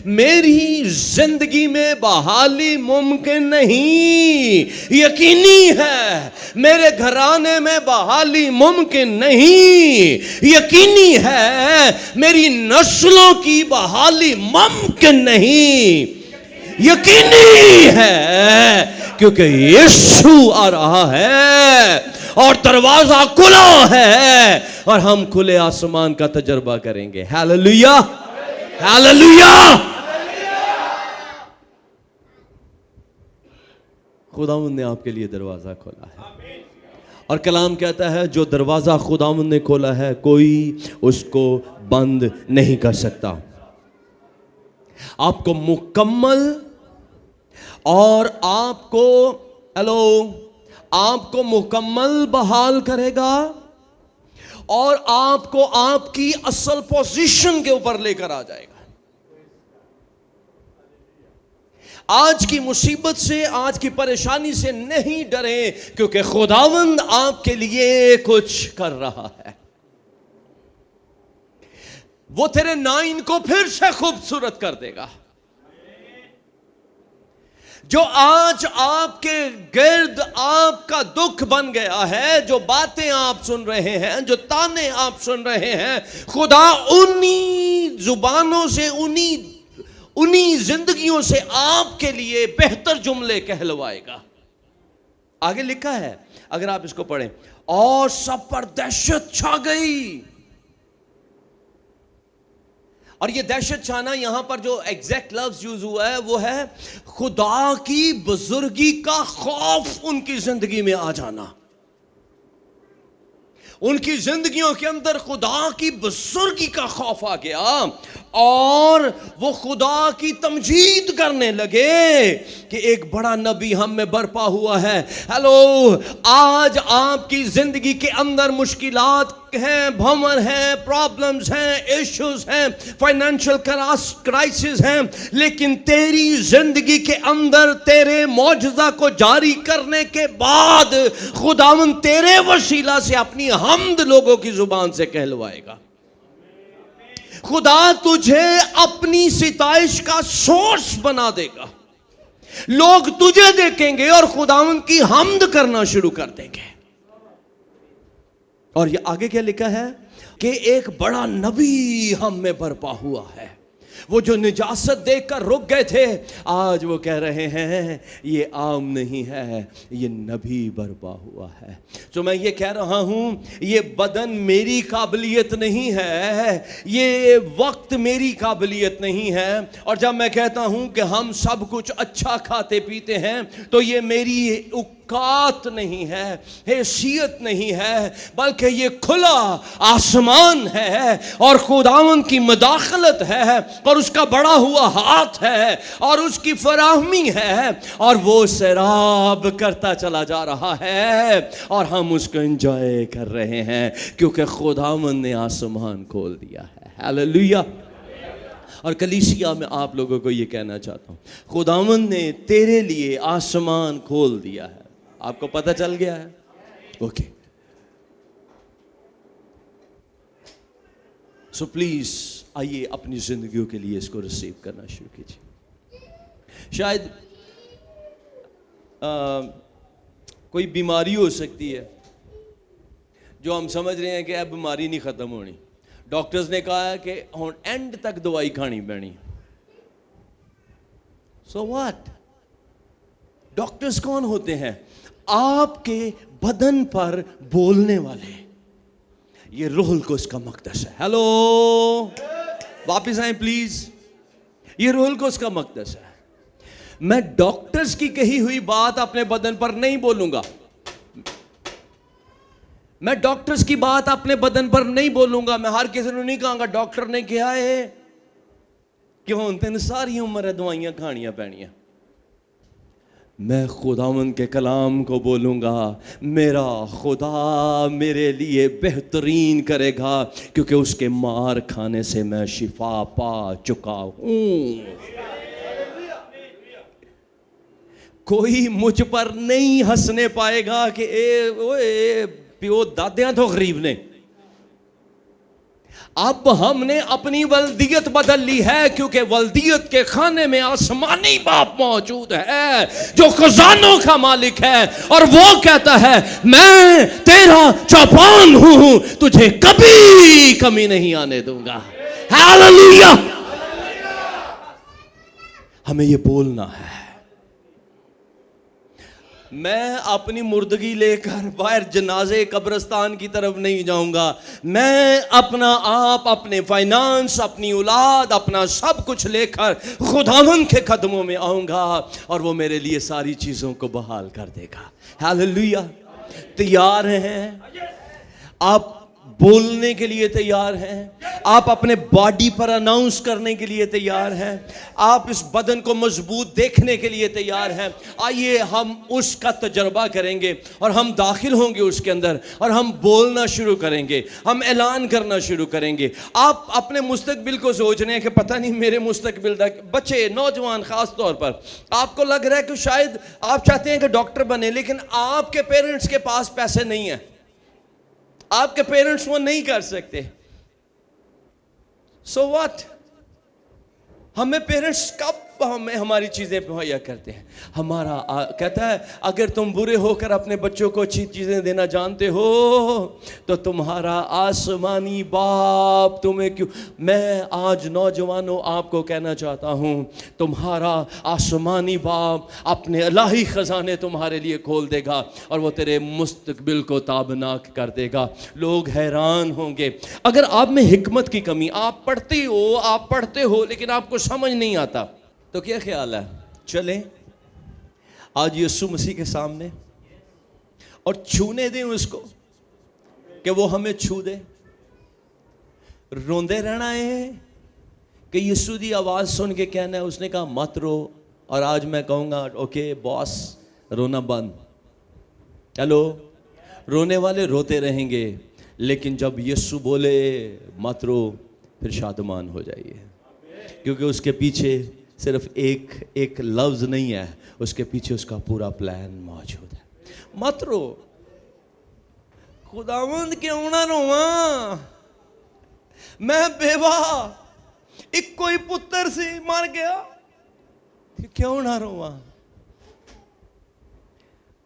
میری زندگی میں بحالی ممکن نہیں, یقینی ہے. میرے گھرانے میں بحالی ممکن نہیں, یقینی ہے. میری نسلوں کی بحالی ممکن نہیں, یقینی ہے, کیونکہ یسوع آ رہا ہے اور دروازہ کھلا ہے اور ہم کھلے آسمان کا تجربہ کریں گے. Hallelujah, hallelujah. خداوند نے آپ کے لیے دروازہ کھولا ہے, اور کلام کہتا ہے جو دروازہ خداوند نے کھولا ہے کوئی اس کو بند نہیں کر سکتا. آپ کو مکمل اور آپ کو مکمل بحال کرے گا اور آپ کو آپ کی اصل پوزیشن کے اوپر لے کر آ جائے گا. آج کی مصیبت سے, آج کی پریشانی سے نہیں ڈریں, کیونکہ خداوند آپ کے لیے کچھ کر رہا ہے. وہ تیرے 9 کو پھر سے خوبصورت کر دے گا. جو آج آپ کے گرد آپ کا دکھ بن گیا ہے, جو باتیں آپ سن رہے ہیں, جو تانے آپ سن رہے ہیں, خدا انہی زبانوں سے, انہی زندگیوں سے آپ کے لیے بہتر جملے کہلوائے گا. آگے لکھا ہے, اگر آپ اس کو پڑھیں, اور سب پر دہشت چھا گئی. اور یہ دہشت چھانا یہاں پر جو ایگزیکٹ لفظ یوز ہوا ہے وہ ہے خدا کی بزرگی کا خوف ان کی زندگی میں آ جانا. ان کی زندگیوں کے اندر خدا کی بزرگی کا خوف آ گیا اور وہ خدا کی تمجید کرنے لگے کہ ایک بڑا نبی ہم میں برپا ہوا ہے. ہیلو, آج آپ کی زندگی کے اندر مشکلات ہیں, بھنور ہیں, پرابلمز ہیں, ایشوز ہیں, فائنینشل کرائسس ہیں, لیکن تیری زندگی کے اندر تیرے معجزہ کو جاری کرنے کے بعد خداوند تیرے وسیلہ سے اپنی حمد لوگوں کی زبان سے کہلوائے گا. خدا تجھے اپنی ستائش کا سورس بنا دے گا. لوگ تجھے دیکھیں گے اور خداوند کی حمد کرنا شروع کر دیں گے. اور یہ آگے کیا لکھا ہے کہ ایک بڑا نبی ہم میں برپا ہوا ہے. وہ جو نجاست دیکھ کر رک گئے تھے, آج وہ کہہ رہے ہیں یہ عام نہیں ہے, یہ نبی برپا ہوا ہے. تو میں یہ کہہ رہا ہوں, یہ بدن میری قابلیت نہیں ہے, یہ وقت میری قابلیت نہیں ہے. اور جب میں کہتا ہوں کہ ہم سب کچھ اچھا کھاتے پیتے ہیں تو یہ میری اوقات نہیں ہے, حیثیت نہیں ہے, بلکہ یہ کھلا آسمان ہے اور خداوند کی مداخلت ہے اور اس کا بڑا ہوا ہاتھ ہے اور اس کی فراہمی ہے اور وہ سیراب کرتا چلا جا رہا ہے اور ہم اس کو انجوائے کر رہے ہیں کیونکہ خداوند نے آسمان کھول دیا ہے. ہیلیلویا. اور کلیسیا میں آپ لوگوں کو یہ کہنا چاہتا ہوں, خداوند نے تیرے لیے آسمان کھول دیا ہے. آپ کو پتہ چل گیا ہے؟ اوکے. سو پلیز آئیے اپنی زندگیوں کے لیے اس کو ریسیو کرنا شروع کیجیے. شاید کوئی بیماری ہو سکتی ہے جو ہم سمجھ رہے ہیں کہ اب بیماری نہیں ختم ہونی. ڈاکٹرز نے کہا ہے کہ اینڈ تک دوائی کھانی پڑنی. So what? ڈاکٹرز کون ہوتے ہیں؟ آپ کے بدن پر بولنے والے. یہ روح القدس کا مقدس ہے. ہیلو, واپس آئیں پلیز. یہ روح القدس کا مقدس ہے. میں ڈاکٹرز کی کہی ہوئی بات اپنے بدن پر نہیں بولوں گا. میں ڈاکٹرز کی بات اپنے بدن پر نہیں بولوں گا. میں ہر کسی نے نہیں کہوں گا ڈاکٹر نے کہا ہے کہ ہوں تین ساری عمر دوائیاں کھانیاں پینیاں. میں خداوند کے کلام کو بولوں گا. میرا خدا میرے لیے بہترین کرے گا کیونکہ اس کے مار کھانے سے میں شفا پا چکا ہوں. کوئی مجھ پر نہیں ہنسنے پائے گا کہ اے پیو دادیاں تو غریب نے. اب ہم نے اپنی ولدیت بدل لی ہے کیونکہ ولدیت کے خانے میں آسمانی باپ موجود ہے جو خزانوں کا مالک ہے، اور وہ کہتا ہے میں تیرا چوپان ہوں، تجھے کبھی کمی نہیں آنے دوں گا۔ ہاللویا! ہمیں یہ بولنا ہے۔ میں اپنی مردگی لے کر باہر جنازے قبرستان کی طرف نہیں جاؤں گا، میں اپنا آپ، اپنے فائنانس، اپنی اولاد، اپنا سب کچھ لے کر خداوند کے قدموں میں آؤں گا اور وہ میرے لیے ساری چیزوں کو بحال کر دے گا۔ ہاللویا! تیار ہیں آپ؟ بولنے کے لیے تیار ہیں آپ؟ اپنے باڈی پر اناؤنس کرنے کے لیے تیار ہیں آپ؟ اس بدن کو مضبوط دیکھنے کے لیے تیار ہیں؟ آئیے ہم اس کا تجربہ کریں گے اور ہم داخل ہوں گے اس کے اندر اور ہم بولنا شروع کریں گے، ہم اعلان کرنا شروع کریں گے۔ آپ اپنے مستقبل کو سوچ رہے ہیں کہ پتہ نہیں میرے مستقبل تک، بچے، نوجوان خاص طور پر آپ کو لگ رہا ہے کہ شاید آپ چاہتے ہیں کہ ڈاکٹر بنے، لیکن آپ کے پیرنٹس کے پاس پیسے نہیں ہیں، آپ کے پیرنٹس وہ نہیں کر سکتے۔ So what? ہمیں پیرنٹس کب ہماری چیزیں مہیا کرتے ہیں؟ ہمارا کہتا ہے اگر تم برے ہو کر اپنے بچوں کو اچھی چیزیں دینا جانتے ہو تو تمہارا آسمانی باپ تمہیں کیوں؟ میں آج نوجوانوں آپ کو کہنا چاہتا ہوں، تمہارا آسمانی باپ اپنے الہی خزانے تمہارے لیے کھول دے گا اور وہ تیرے مستقبل کو تابناک کر دے گا۔ لوگ حیران ہوں گے اگر آپ میں حکمت کی کمی، آپ پڑھتے ہو لیکن آپ کو سمجھ نہیں آتا تو کیا خیال ہے؟ چلیں آج یسوع مسیح کے سامنے اور چھونے دیں اس کو کہ وہ ہمیں چھو دے۔ روندے رہنا ہے کہ یسوع دی آواز سن کے کہنا ہے، اس نے کہا مت رو، اور آج میں کہوں گا اوکے باس رونا بند۔ چلو رونے والے روتے رہیں گے، لیکن جب یسوع بولے مت رو پھر شادمان ہو جائیے، کیونکہ اس کے پیچھے صرف ایک لفظ نہیں ہے، اس کے پیچھے اس کا پورا پلان موجود ہے۔ مت رو، خداوند کیوں نہ رواں، میں بیوہ، ایک کوئی پتر سی مر گیا، کیوں نہ رواں؟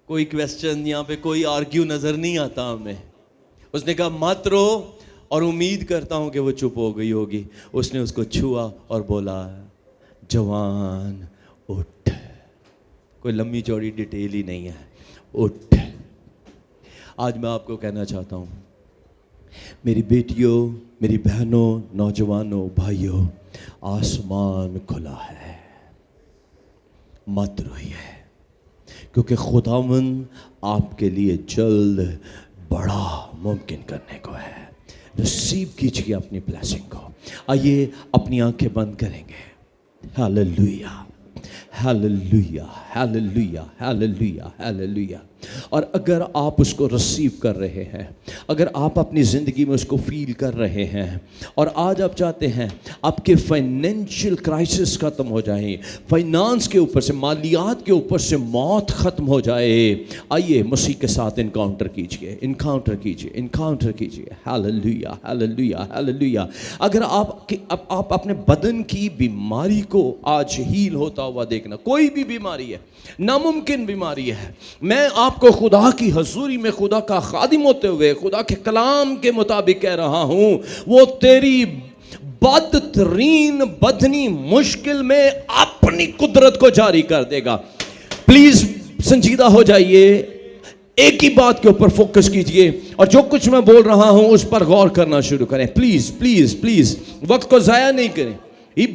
کوئی کویسچن یہاں پہ، کوئی آرگیو نظر نہیں آتا ہمیں۔ اس نے کہا مت رو، اور امید کرتا ہوں کہ وہ چپ ہو گئی ہوگی۔ اس نے اس کو چھوا اور بولا جوان اٹھ، کوئی لمبی چوڑی ڈیٹیل ہی نہیں ہے، اٹھ۔ آج میں آپ کو کہنا چاہتا ہوں میری بیٹیوں، میری بہنوں، نوجوانوں، بھائیوں، آسمان کھلا ہے، مت روئیے، کیونکہ خداوند آپ کے لیے جلد بڑا ممکن کرنے کو ہے۔ ریسیو کیجیے اپنی بلیسنگ کو۔ آئیے اپنی آنکھیں بند کریں گے۔ Hallelujah, hallelujah, hallelujah, hallelujah, hallelujah. اور اگر آپ اس کو ریسیو کر رہے ہیں، اگر آپ اپنی زندگی میں اس کو فیل کر رہے ہیں، اور آج آپ چاہتے ہیں آپ کے فائنینشیل کرائسس ختم ہو جائیں، فائنانس کے اوپر سے، مالیات کے اوپر سے موت ختم ہو جائے، آئیے مسیح کے ساتھ انکاؤنٹر کیجئے، انکاؤنٹر کیجئے، انکاؤنٹر کیجئے۔ Hallelujah, hallelujah, hallelujah. اگر آپ اپنے بدن کی بیماری کو آج ہیل ہوتا ہوا دیکھنا، کوئی بھی بیماری ہے، ناممکن بیماری ہے، میں آپ کو خدا کی حضوری میں خدا کا خادم ہوتے ہوئے خدا کے کلام کے مطابق کہہ رہا ہوں، وہ تیری بدترین بدنی مشکل میں اپنی قدرت کو جاری کر دے گا۔ پلیز سنجیدہ ہو جائیے، ایک ہی بات کے اوپر فوکس کیجئے، اور جو کچھ میں بول رہا ہوں اس پر غور کرنا شروع کریں۔ پلیز پلیز پلیز وقت کو ضائع نہیں کریں۔ او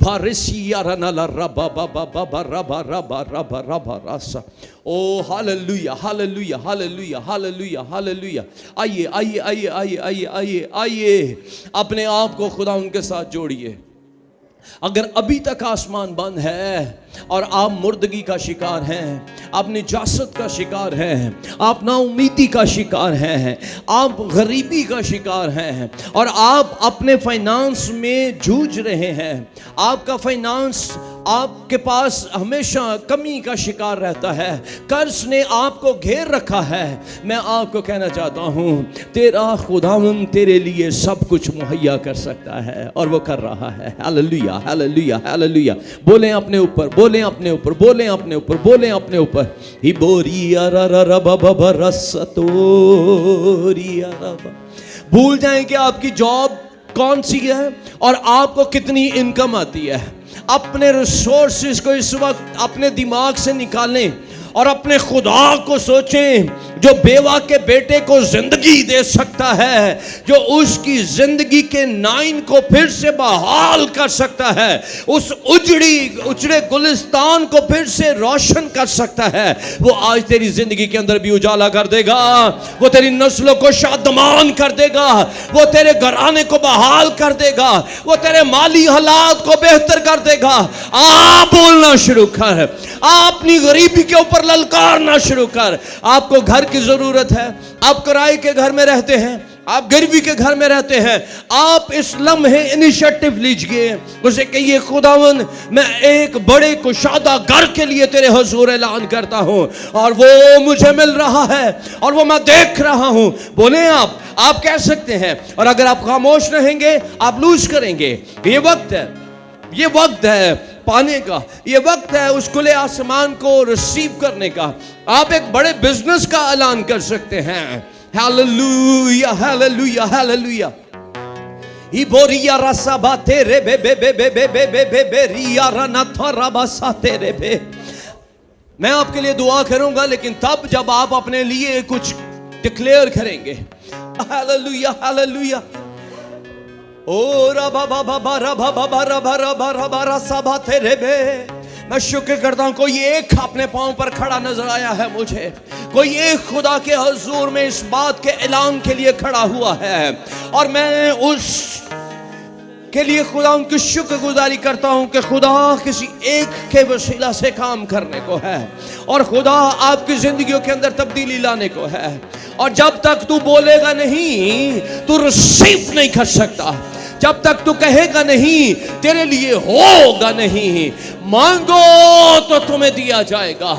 hallelujah, hallelujah, hallelujah, hallelujah, hallelujah. آئیے آئیے آئیے آئیے آئیے آئیے آئیے اپنے آپ کو خدا ان کے ساتھ جوڑیے۔ اگر ابھی تک آسمان بند ہے اور آپ مردگی کا شکار ہیں، آپ نجاست کا شکار ہیں، آپ نا امیدی کا شکار ہیں، آپ غریبی کا شکار ہیں، اور آپ اپنے فائنانس میں جوجھ رہے ہیں، آپ کا فائنانس آپ کے پاس ہمیشہ کمی کا شکار رہتا ہے, قرض نے آپ کو گھیر رکھا ہے, میں آپ کو کہنا چاہتا ہوں تیرا خداوند تیرے لیے سب کچھ مہیا کر سکتا ہے, اور وہ کر رہا ہے. ہاللیلویا ہاللیلویا ہاللیلویا. بولیں اپنے اوپر, بولیں اپنے اوپر, بولیں اپنے اوپر, بولیں اپنے اوپر. ہی بوریا را را را با با رستوریا را. بھول جائیں کہ آپ کی جاب کون سی ہے اور آپ کو کتنی انکم آتی ہے. اپنے ریسورسز کو اس وقت اپنے دماغ سے نکالیں اور اپنے خدا کو سوچیں جو بیوہ کے بیٹے کو زندگی دے سکتا ہے, جو اس کی زندگی کے نائن کو پھر سے بحال کر سکتا ہے, اس اجڑے گلستان کو پھر سے روشن کر سکتا ہے. وہ آج تیری زندگی کے اندر بھی اجالا کر دے گا, وہ تیری نسلوں کو شادمان کر دے گا, وہ تیرے گھرانے کو بحال کر دے گا, وہ تیرے مالی حالات کو بہتر کر دے گا. آپ بولنا شروع کر, آپ اپنی غریبی کے اوپر للکارنا شروع کر. آپ کو گھر کی ضرورت ہے, آپ کرائے کے گھر میں رہتے ہیں, آپ غریبی کے گھر میں رہتے ہیں, آپ اس لمحے انیشیٹو لیجئے, اسے کہیے خداوند میں ایک بڑے کشادہ گھر کے لیے تیرے حضور اعلان کرتا ہوں, اور وہ مجھے مل رہا ہے اور وہ میں دیکھ رہا ہوں. بولیں آپ کہہ سکتے ہیں, اور اگر آپ خاموش رہیں گے آپ لوز کریں گے. یہ وقت ہے پانے کا, یہ وقت ہے اس کھلے آسمان کو ریسیو کرنے کا. آپ ایک بڑے بزنس کا اعلان کر سکتے ہیں. ہاللیلویا ہاللیلویا ہاللیلویا. ای بوریا رسا با تیرے بے بے بے بے بے بے بے بے بے ریا رنا تھرا بسا تیرے بے. میں آپ کے لیے دعا کروں گا, لیکن تب جب آپ اپنے لیے کچھ ڈکلیئر کریں گے. ہاللیلویا ہاللیلویا. او ربا بابا بارا بابا بارا بارا بارا بارا سبا تیرے بے. میں شکر کرتا ہوں کوئی ایک اپنے پاؤں پر کھڑا نظر آیا ہے مجھے, کوئی ایک خدا کے حضور میں اس بات کے اعلان کے لیے کھڑا ہوا ہے, اور میں اس کے لیے خدا ان کی شکر گزاری کرتا ہوں کہ خدا کسی ایک کے وسیلہ سے کام کرنے کو ہے, اور خدا آپ کی زندگیوں کے اندر تبدیلی لانے کو ہے. اور جب تک تو بولے گا نہیں تو ریسیو نہیں کر سکتا, جب تک تو کہے گا نہیں تیرے لیے ہوگا نہیں. مانگو تو تمہیں دیا جائے گا,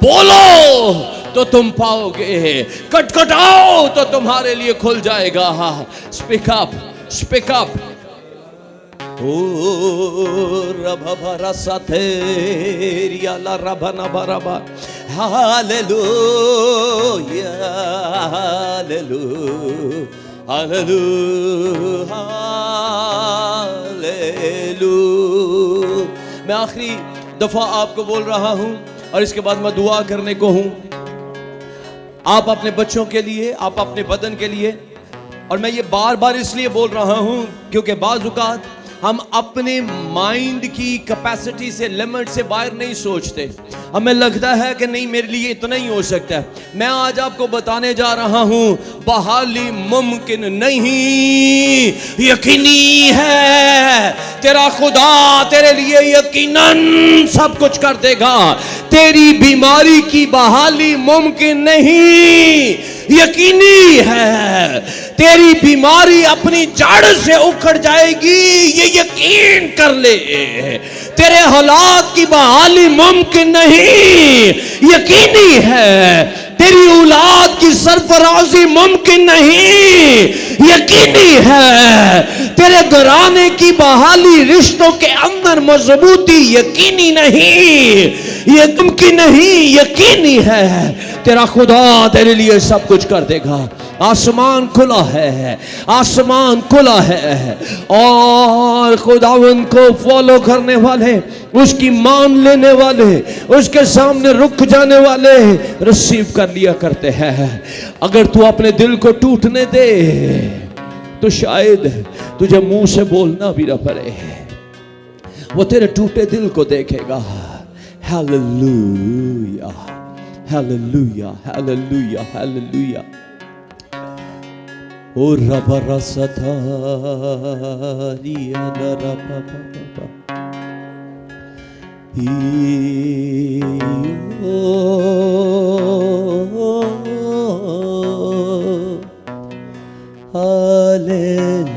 بولو تو تم پاؤ گے, کٹکھٹاؤ تو تمہارے لیے کھل جائے گا. Speak up, speak up. او ربا بارا ساتھیری الا ربا نبا ربا. ہاللیلویا ہاللیلویا ہاللیلویا ہاللیلویا. میں آخری دفعہ آپ کو بول رہا ہوں اور اس کے بعد میں دعا کرنے کو ہوں. آپ اپنے بچوں کے لیے, آپ اپنے بدن کے لیے, اور میں یہ بار بار اس لیے بول رہا ہوں کیونکہ بعض اوقات ہم اپنے مائنڈ کی کیپیسٹی سے, لمٹ سے باہر نہیں سوچتے. ہمیں لگتا ہے کہ نہیں میرے لیے اتنا ہی ہو سکتا ہے. میں آج آپ کو بتانے جا رہا ہوں بحالی ممکن نہیں, یقینی ہے. تیرا خدا تیرے لیے یقیناً سب کچھ کر دے گا. تیری بیماری کی بحالی ممکن نہیں, یقینی ہے. تیری بیماری اپنی جڑ سے اکھڑ جائے گی, یہ یقین کر لے. تیرے حالات کی بحالی ممکن نہیں, یقینی ہے. تیری اولاد کی سرفرازی ممکن نہیں, یقینی ہے. تیرے گھرانے کی بحالی, رشتوں کے اندر مضبوطی یقینی نہیں, یہ ممکن نہیں, یقینی ہے. تیرا خدا تیرے لیے سب کچھ کر دے گا. آسمان کھلا ہے, آسمان کھلا ہے, اور خداوند کو فالو کرنے والے, اس کی مان لینے والے, اس کے سامنے رک جانے والے ریسیو کر لیا کرتے ہیں. اگر تو اپنے دل کو ٹوٹنے دے تو شاید تجھے منہ سے بولنا بھی نہ پڑے. وہ تیرے ٹوٹے دل کو دیکھے گا. ہاللیلویا ہاللیلویا ہاللیلویا ہاللیلویا. او ربا رستا ریا ربا بابا ہاللیلویا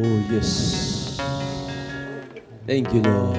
Oh yes, thank you Lord।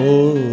oh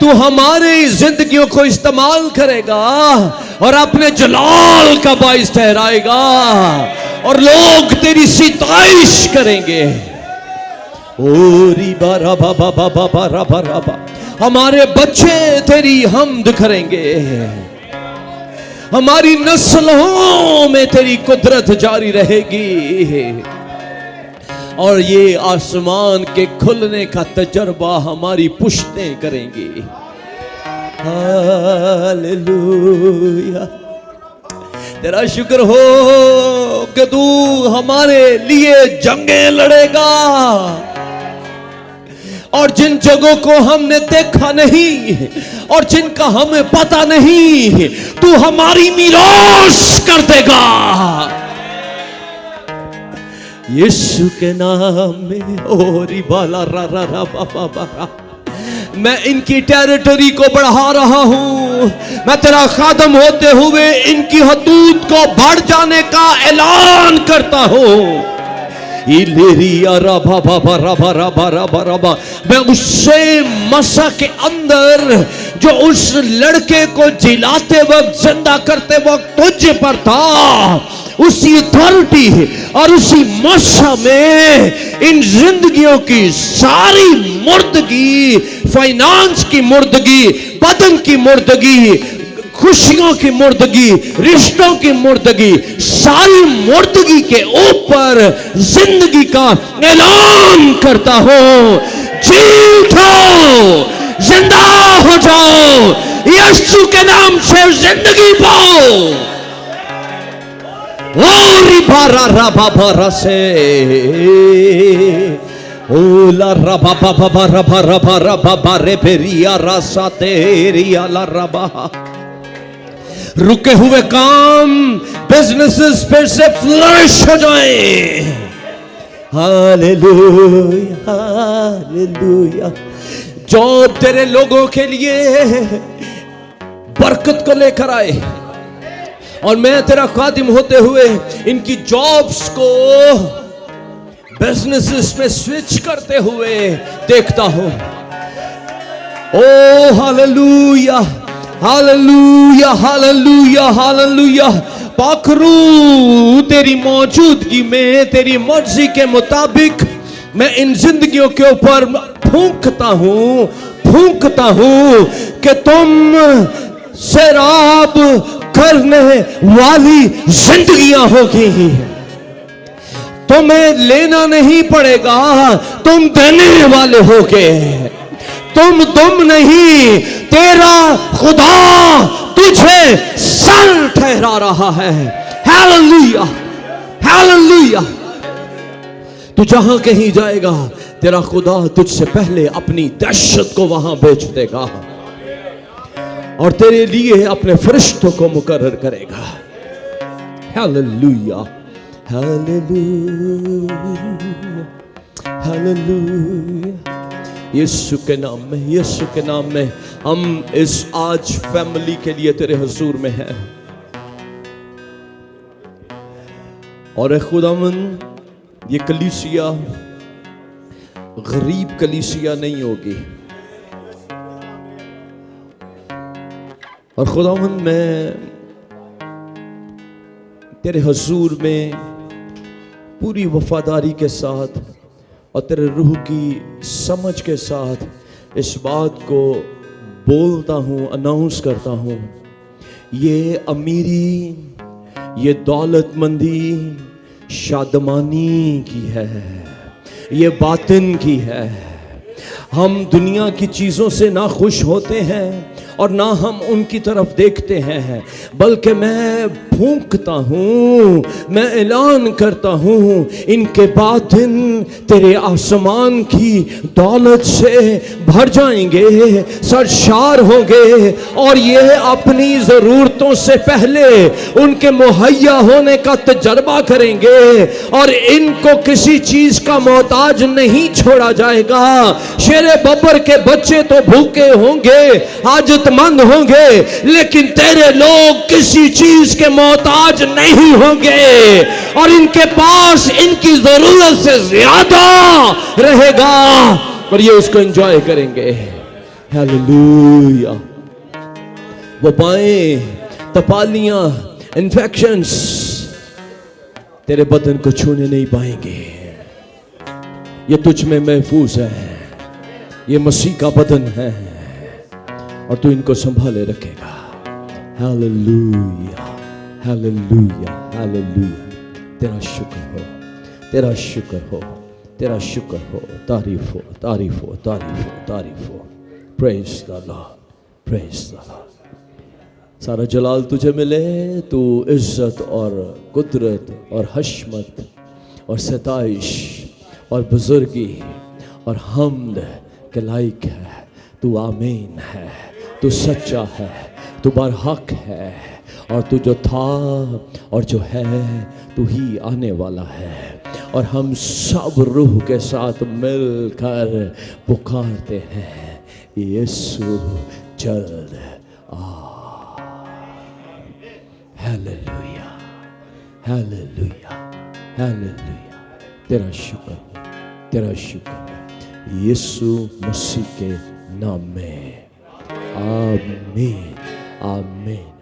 تو ہماری زندگیوں کو استعمال کرے گا اور اپنے جلال کا باعث ٹھہرائے گا اور لوگ تیری ستائش کریں گے. اوری بارا بابا بابا بارا بارا با. ہمارے بچے تیری حمد کریں گے. ہماری نسلوں میں تیری قدرت جاری رہے گی اور یہ آسمان کے کھلنے کا تجربہ ہماری پشتیں کریں گی. ہاللویا. تیرا شکر ہو کہ تو ہمارے لیے جنگیں لڑے گا اور جن جگہوں کو ہم نے دیکھا نہیں اور جن کا ہمیں پتا نہیں تو ہماری میراث کر دے گا. یسوع کے نام میں اوری بالا را را را با با با را. میں ان کی ٹیریٹری کو بڑھا رہا ہوں. میں تیرا خادم ہوتے ہوئے ان کی حدود کو بڑھ جانے کا اعلان کرتا ہوں. میں اس سے مسا کے اندر جو اس لڑکے کو جلاتے وقت زندہ کرتے وقت تجھ پر تھا اسی اتھارٹی اور اسی مسا میں ان زندگیوں کی ساری مردگی, فائنانس کی مردگی, بدن کی مردگی, خوشیوں کی مردگی, رشتوں کی مردگی, ساری مردگی کے اوپر زندگی کا اعلان کرتا ہوں. جی اٹھو, زندہ ہو جاؤ, یسوع کے نام سے زندگی پاؤ. اوری بارا ربا بارا سے اولا ربا بابا ربا ربا ربا بارے پیریا راسا تیریا لا ربا. رکے ہوئے کام بزنسز پھر سے فلرش ہو جائیں. Hallelujah hallelujah. جاب تیرے لوگوں کے لیے برکت کو لے کر آئے اور میں تیرا خادم ہوتے ہوئے ان کی جابز کو بزنسز میں سوئچ کرتے ہوئے دیکھتا ہوں. او ہاللویا ہاللویا ہاللویا ہاللویا. پاک روح تیری موجودگی میں تیری مرضی کے مطابق میں ان زندگیوں کے اوپر پھونکتا ہوں کہ تم سیراب کرنے والی زندگیاں ہوگی. تمہیں لینا نہیں پڑے گا, تم دینے والے ہوگے. تم نہیں, تیرا خدا تجھے سر ٹھہرا رہا ہے. Hallelujah hallelujah. تو جہاں کہیں جائے گا تیرا خدا تجھ سے پہلے اپنی دہشت کو وہاں بیچ دے گا اور تیرے لیے اپنے فرشتوں کو مقرر کرے گا. Hallelujah hallelujah hallelujah. یسوع کے نام میں, یسوع کے نام میں ہم اس آج فیملی کے لیے تیرے حضور میں ہیں. اور اے خداوند یہ کلیسیا غریب کلیسیا نہیں ہوگی. اور خداوند میں تیرے حضور میں پوری وفاداری کے ساتھ اور تیرے روح کی سمجھ کے ساتھ اس بات کو بولتا ہوں, اناؤنس کرتا ہوں. یہ امیری, یہ دولت مندی شادمانی کی ہے, یہ باطن کی ہے. ہم دنیا کی چیزوں سے نہ خوش ہوتے ہیں اور نہ ہم ان کی طرف دیکھتے ہیں, بلکہ میں پھونکتا ہوں, میں اعلان کرتا ہوں ان کے باطن تیرے آسمان کی دولت سے بھر جائیں گے, سرشار ہوں گے اور یہ اپنی ضرورتوں سے پہلے ان کے مہیا ہونے کا تجربہ کریں گے اور ان کو کسی چیز کا محتاج نہیں چھوڑا جائے گا. شیر ببر کے بچے تو بھوکے ہوں گے, حاجت مند ہوں گے, لیکن تیرے لوگ کسی چیز کے محتاج نہیں ہوں گے اور ان کے پاس ان کی ضرورت سے زیادہ رہے گا اور یہ اس کو انجوائے کریں گے. ہیلیلویا. وبائیں، تپالیاں، انفیکشنز تیرے بدن کو چھونے نہیں پائیں گے. یہ تجھ میں محفوظ ہے. یہ مسیح کا بدن ہے اور تو ان کو سنبھالے رکھے گا. Hallelujah, hallelujah, hallelujah. تیرا شکر ہو، تیرا شکر ہو، تیرا شکر ہو. تعریف ہو، تعریف ہو، تعریف ہو، تعریف ہو. پریز دی لارڈ، پریز دی لارڈ. سارا جلال تجھے ملے. تو عزت اور قدرت اور حشمت اور ستائش اور بزرگی اور حمد کے لائق ہے. تو آمین ہے، تو سچا ہے، تو برحق ہے. اور تو جو تھا اور جو ہے تو ہی آنے والا ہے. اور ہم سب روح کے ساتھ مل کر پکارتے ہیں یسوع جلد آ. Hallelujah, hallelujah, hallelujah. تیرا شکر ہو، تیرا شکر ہو یسوع مسیح کے نام میں. آمین، آمین.